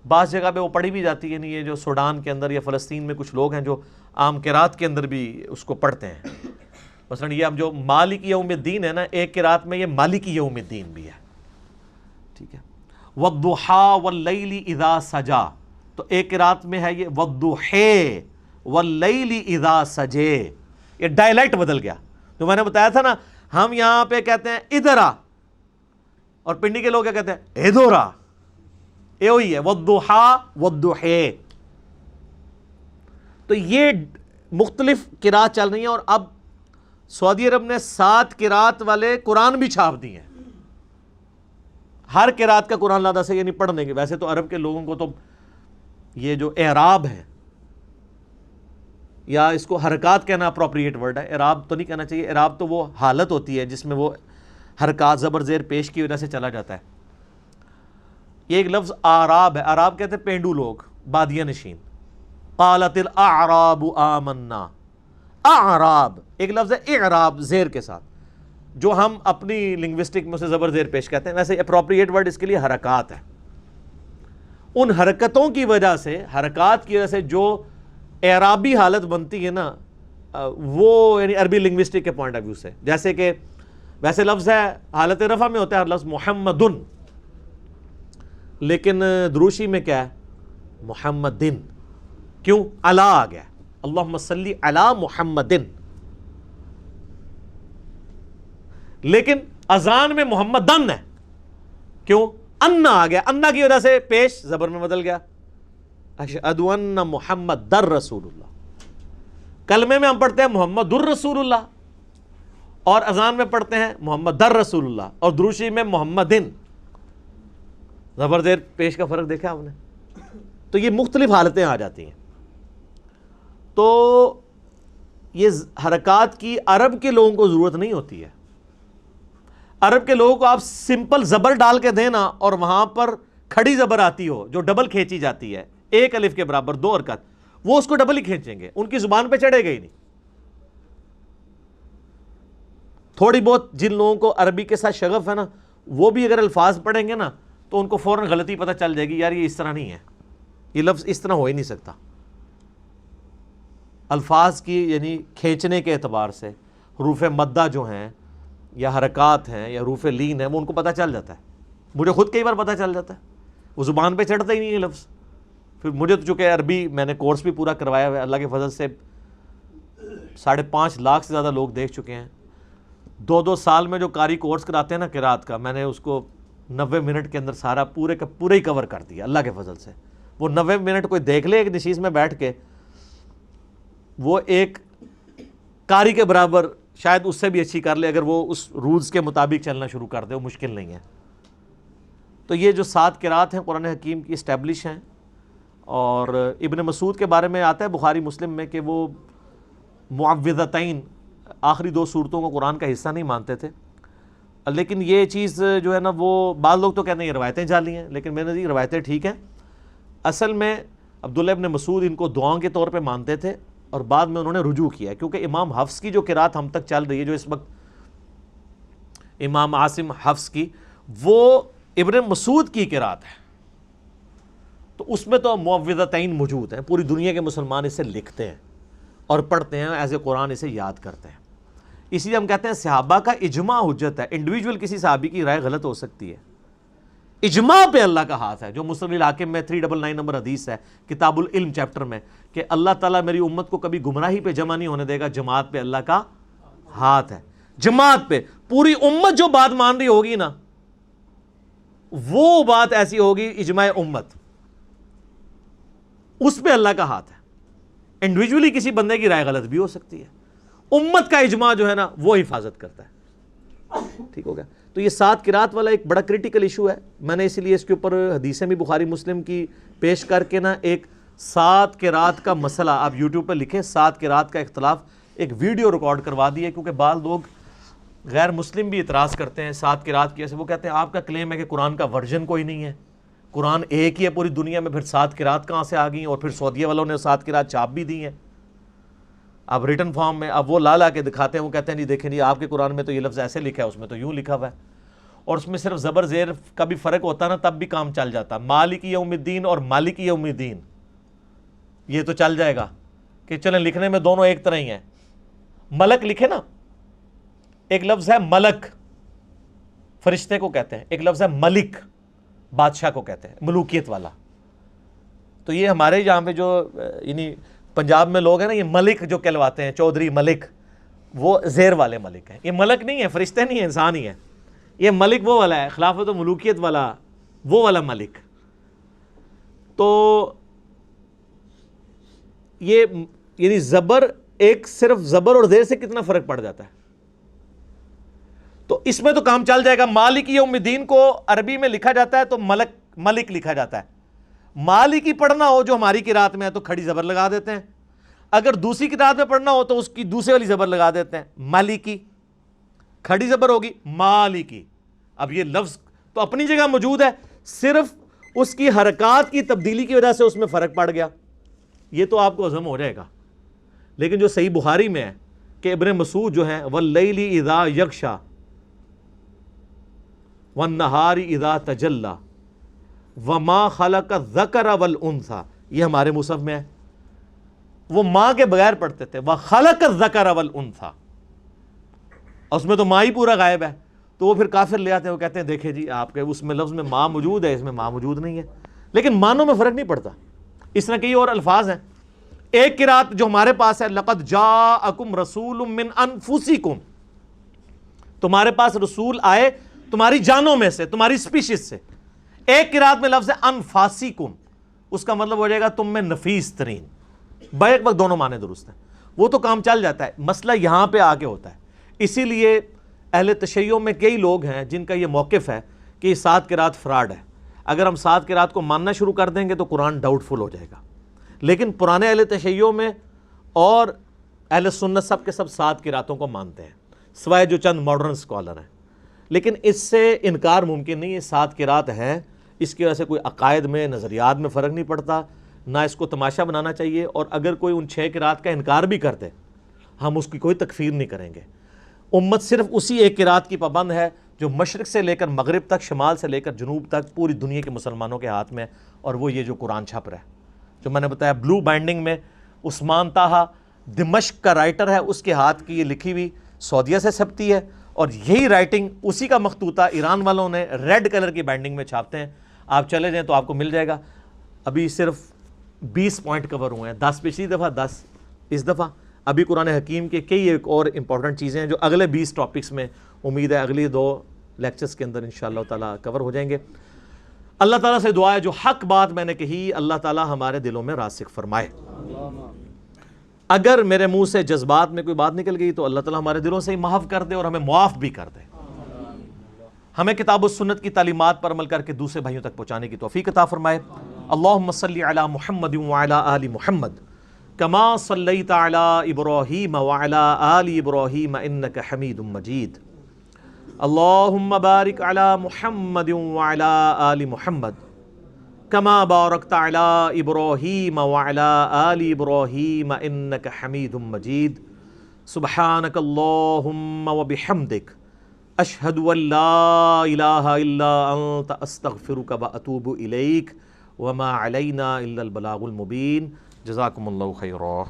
بعض جگہ پہ وہ پڑھی بھی جاتی ہے, یعنی یہ جو سوڈان کے اندر یا فلسطین میں کچھ لوگ ہیں جو عام قرات کے اندر بھی اس کو پڑھتے ہیں. مثلا یہ اب جو مالک یوم الدین ہے نا, ایک قرات میں یہ مالک یوم الدین بھی ہے, ٹھیک ہے. وَالضُّحَىٰ وَاللَّيْلِ اِذَا سَجَا, تو ایک قرات میں ہے یہ وَالضُّحَىٰ وَاللَّيْلِ اِذَا سَجَے. یہ ڈائلیکٹ بدل گیا. جو میں نے بتایا تھا نا, ہم یہاں پہ کہتے ہیں ادھر آ, اور پنڈی کے لوگ کیا کہتے ہیں ادھر آ. یہ وہی ہے وَالضُّحَىٰ وَالضُّحَىٰ. تو یہ مختلف قرات چل رہی ہیں, اور اب سعودی عرب نے 7 قرات والے قرآن بھی چھاپ دیے ہیں. ہر قرات کا قرآن لادہ سے یعنی پڑھنے کے. ویسے تو عرب کے لوگوں کو تو یہ جو اعراب ہے یا اس کو حرکات کہنا اپروپریٹ ورڈ ہے، اعراب تو نہیں کہنا چاہیے. اعراب تو وہ حالت ہوتی ہے جس میں وہ حرکات زبر زیر پیش کی وجہ سے چلا جاتا ہے. یہ ایک لفظ آراب ہے. آراب کہتے ہیں پینڈو لوگ، بادیہ نشین. قالت الاعراب آمنا. اعراب ایک لفظ ہے اعراب زیر کے ساتھ، جو ہم اپنی لنگوسٹک میں اسے زبر زیر پیش کہتے ہیں. ویسے اپروپریٹ ورڈ اس کے لیے حرکات ہے. ان حرکتوں کی وجہ سے، حرکات کی وجہ سے جو اعرابی حالت بنتی ہے نا، وہ یعنی عربی لنگوسٹک کے پوائنٹ آف ویو سے، جیسے کہ ویسے لفظ ہے حالت رفع میں ہوتا ہے لفظ محمدن، لیکن دروشی میں کیا ہے؟ محمدن. کیوں؟ علی آ گیا، اللہم صلی علی محمدن. لیکن اذان میں محمدن ہے. کیوں؟ انا آ گیا، انا کی وجہ سے پیش زبر میں بدل گیا. اشہد ان محمد در رسول اللہ. کلمے میں ہم پڑھتے ہیں محمد الرسول اللہ، اور اذان میں پڑھتے ہیں محمد در رسول اللہ، اور دروشی میں محمدن. زبر زیر پیش کا فرق دیکھا آپ نے؟ تو یہ مختلف حالتیں آ جاتی ہیں. تو یہ حرکات کی عرب کے لوگوں کو ضرورت نہیں ہوتی ہے. عرب کے لوگوں کو آپ سمپل زبر ڈال کے دینا اور وہاں پر کھڑی زبر آتی ہو جو ڈبل کھینچی جاتی ہے، ایک الف کے برابر 2 حرکت، وہ اس کو ڈبل ہی کھینچیں گے، ان کی زبان پہ چڑھے گا ہی نہیں. تھوڑی بہت جن لوگوں کو عربی کے ساتھ شغف ہے نا، وہ بھی اگر الفاظ پڑھیں گے نا تو ان کو فوراً غلطی پتہ چل جائے گی، یار یہ اس طرح نہیں ہے، یہ لفظ اس طرح ہو ہی نہیں سکتا. الفاظ کی یعنی کھینچنے کے اعتبار سے حروف مدہ جو ہیں یا حرکات ہیں یا حروف لین ہیں، وہ ان کو پتہ چل جاتا ہے. مجھے خود کئی بار پتہ چل جاتا ہے، وہ زبان پہ چڑھتا ہی نہیں ہے لفظ. پھر مجھے تو چونکہ عربی میں نے کورس بھی پورا کروایا ہوا ہے، اللہ کے فضل سے 5.5 لاکھ سے زیادہ لوگ دیکھ چکے ہیں. 2 سال میں جو قاری کورس کراتے ہیں نا قرات کا، میں نے اس کو 90 منٹ کے اندر سارا پورے کا پورا ہی کور کر دیا اللہ کے فضل سے. وہ 90 منٹ کوئی دیکھ لے ایک نشیز میں بیٹھ کے، وہ ایک قاری کے برابر شاید اس سے بھی اچھی کر لے اگر وہ اس رولز کے مطابق چلنا شروع کر دے. وہ مشکل نہیں ہے. تو یہ جو 7 قرات ہیں قرآن حکیم کی اسٹیبلش ہیں. اور ابن مسعود کے بارے میں آتا ہے بخاری مسلم میں کہ وہ معوذتین آخری 2 سورتوں کو قرآن کا حصہ نہیں مانتے تھے. لیکن یہ چیز جو ہے نا، وہ بعض لوگ تو کہتے ہیں یہ روایتیں جعلی ہیں، لیکن میں نے یہ روایتیں ٹھیک ہیں. اصل میں عبداللہ ابن مسعود ان کو دعاؤں کے طور پہ مانتے تھے، اور بعد میں انہوں نے رجوع کیا، کیونکہ امام حفص کی جو قرات ہم تک چل رہی ہے، جو اس وقت امام عاصم حفص کی، وہ ابن مسعود کی قرات ہے. تو اس میں تو معوذتین موجود ہیں. پوری دنیا کے مسلمان اسے لکھتے ہیں اور پڑھتے ہیں، ایز اے قرآن اسے یاد کرتے ہیں. اس لیے ہم کہتے ہیں صحابہ کا اجماع حجت ہے. انڈیویجول کسی صحابی کی رائے غلط ہو سکتی ہے، اجماع پہ اللہ کا ہاتھ ہے. جو مسند الحاکم میں 399 نمبر حدیث ہے کتاب العلم چیپٹر میں، کہ اللہ تعالیٰ میری امت کو کبھی گمراہی پہ جمع نہیں ہونے دے گا، جماعت پہ اللہ کا ہاتھ ہے. جماعت پہ پوری امت جو بات مان رہی ہوگی نا، وہ بات ایسی ہوگی اجماع امت، اس پہ اللہ کا ہاتھ ہے. انڈیویجولی کسی بندے کی رائے غلط بھی ہو سکتی ہے، امت کا اجماع جو ہے نا وہ حفاظت کرتا ہے. ٹھیک ہو گیا؟ تو یہ 7 قرات والا ایک بڑا کریٹیکل ایشو ہے. میں نے اسی لیے اس کے اوپر حدیثیں بھی بخاری مسلم کی پیش کر کے نا ایک 7 قرات کا مسئلہ آپ یوٹیوب پہ لکھیں، 7 قرات کا اختلاف، ایک ویڈیو ریکارڈ کروا دی ہے. کیونکہ بعض لوگ غیر مسلم بھی اعتراض کرتے ہیں 7 قرات کی. ایسے وہ کہتے ہیں آپ کا کلیم ہے کہ قرآن کا ورژن کوئی نہیں ہے، قرآن ایک ہی ہے پوری دنیا میں، پھر 7 قرات کہاں سے آ گئی؟ اور پھر سعودیہ والوں نے 7 قرات چھاپ بھی دی ہیں اب ریٹن فارم میں. اب وہ لا کے دکھاتے ہیں، وہ کہتے ہیں جی دیکھیں جی آپ کے قرآن میں تو یہ لفظ ایسے لکھا ہے، اس میں تو یوں لکھا ہوا ہے. اور اس میں صرف زبر زیر کا بھی فرق ہوتا نا، تب بھی کام چل جاتا. مالک یوم الدین اور مالک یوم الدین یہ تو چل جائے گا کہ چلیں لکھنے میں دونوں ایک طرح ہی ہیں. ملک لکھے نا، ایک لفظ ہے ملک فرشتے کو کہتے ہیں، ایک لفظ ہے ملک بادشاہ کو کہتے ہیں، ملوکیت والا. تو یہ ہمارے یہاں پہ جو یعنی پنجاب میں لوگ ہیں نا، یہ ملک جو کہلواتے ہیں، چودھری ملک، وہ زیر والے ملک ہیں. یہ ملک نہیں ہے، فرشتے نہیں ہیں، انسان ہی ہے. یہ ملک وہ والا ہے، خلافت و ملوکیت والا، وہ والا ملک. تو یہ یعنی زبر، ایک صرف زبر اور زیر سے کتنا فرق پڑ جاتا ہے. تو اس میں تو کام چل جائے گا. مالک یوم الدین کو عربی میں لکھا جاتا ہے تو ملک لکھا جاتا ہے. مالک ہی پڑھنا ہو جو ہماری قرات میں ہے تو کھڑی زبر لگا دیتے ہیں. اگر دوسری قرات میں پڑھنا ہو تو اس کی دوسرے والی زبر لگا دیتے ہیں، مالکی، کھڑی زبر ہوگی مالکی. اب یہ لفظ تو اپنی جگہ موجود ہے، صرف اس کی حرکات کی تبدیلی کی وجہ سے اس میں فرق پڑ گیا، یہ تو آپ کو عزم ہو جائے گا. لیکن جو صحیح بخاری میں ہے کہ ابن مسعود جو ہیں واللیل اذا یغشا والنہار اذا تجلی وما خلق الذکر والانثی، یہ ہمارے مصحف میں ہے. وہ ماں کے بغیر پڑھتے تھے وخلق الذکر والانثی، اس میں تو ماں ہی پورا غائب ہے. تو وہ پھر کافر لے آتے ہیں، وہ کہتے ہیں دیکھیں جی آپ کے اس میں لفظ میں ماں موجود ہے، اس میں ماں موجود نہیں ہے. لیکن معنوں میں فرق نہیں پڑتا. اس طرح کئی اور الفاظ ہیں. ایک قرات جو ہمارے پاس ہے لقد جاءکم رسول من انفسکم، تمہارے پاس رسول آئے تمہاری جانوں میں سے، تمہاری سپیشیز سے. ایک قرات میں لفظ ہے انفاسکم، اس کا مطلب ہو جائے گا تم میں نفیس ترین. بیک وقت دونوں معنی درست ہیں، وہ تو کام چل جاتا ہے. مسئلہ یہاں پہ آ کے ہوتا ہے. اسی لیے اہل تشیع میں کئی لوگ ہیں جن کا یہ موقف ہے کہ یہ 7 قرات فراڈ ہے. اگر ہم 7 قرات کو ماننا شروع کر دیں گے تو قرآن ڈاؤٹ فل ہو جائے گا. لیکن پرانے اہل تشیع میں اور اہل سنت سب کے سب 7 قراتوں کو مانتے ہیں، سوائے جو چند ماڈرن اسکالر ہیں. لیکن اس سے انکار ممکن نہیں، یہ 7 قرات ہیں. اس کی وجہ سے کوئی عقائد میں نظریات میں فرق نہیں پڑتا، نہ اس کو تماشا بنانا چاہیے. اور اگر کوئی ان 6 قرات کا انکار بھی کرتے ہم اس کی کوئی تکفیر نہیں کریں گے. امت صرف اسی ایک قرات کی پابند ہے جو مشرق سے لے کر مغرب تک، شمال سے لے کر جنوب تک پوری دنیا کے مسلمانوں کے ہاتھ میں، اور وہ یہ جو قرآن چھپ رہا ہے، جو میں نے بتایا بلو بائنڈنگ میں. عثمان طاہا دمشق کا رائٹر ہے، اس کے ہاتھ کی یہ لکھی ہوئی سعودیہ سے چھپتی ہے، اور یہی رائٹنگ اسی کا مخطوطہ ایران والوں نے ریڈ کلر کی بائنڈنگ میں چھاپتے ہیں. آپ چلے جائیں تو آپ کو مل جائے گا. ابھی صرف 20 پوائنٹ کور ہوئے ہیں، 10 پچھلی دفعہ، 10 اس دفعہ. ابھی قرآن حکیم کے کئی ایک اور امپورٹنٹ چیزیں ہیں جو اگلے 20 ٹاپکس میں امید ہے اگلی 2 لیکچرز کے اندر انشاءاللہ تعالیٰ کور ہو جائیں گے. اللہ تعالیٰ سے دعا ہے جو حق بات میں نے کہی اللہ تعالیٰ ہمارے دلوں میں راسخ فرمائے. اگر میرے منہ سے جذبات میں کوئی بات نکل گئی تو اللہ تعالیٰ ہمارے دلوں سے ہی محو کر دے اور ہمیں معاف بھی کر دے. ہمیں کتاب و سنت کی تعلیمات پر عمل کر کے دوسرے بھائیوں تک پہنچانے کی توفیق عطا فرمائے. اللہم صلی علی محمد وعلی آل محمد کما صلیت علی ابراہیم وعلی آل ابراہیم انک حمید مجید. اللہم بارک علی محمد وعلی آل محمد کما بارکت علی ابراہیم وعلی آل ابراہیم انک حمید مجید. سبحانک اللہم وبحمدک اشہد ان لا الہ الا انت استغفرک واتوب الیک وما علینا الا البلاغ المبین. جزاکم اللہ خیرا.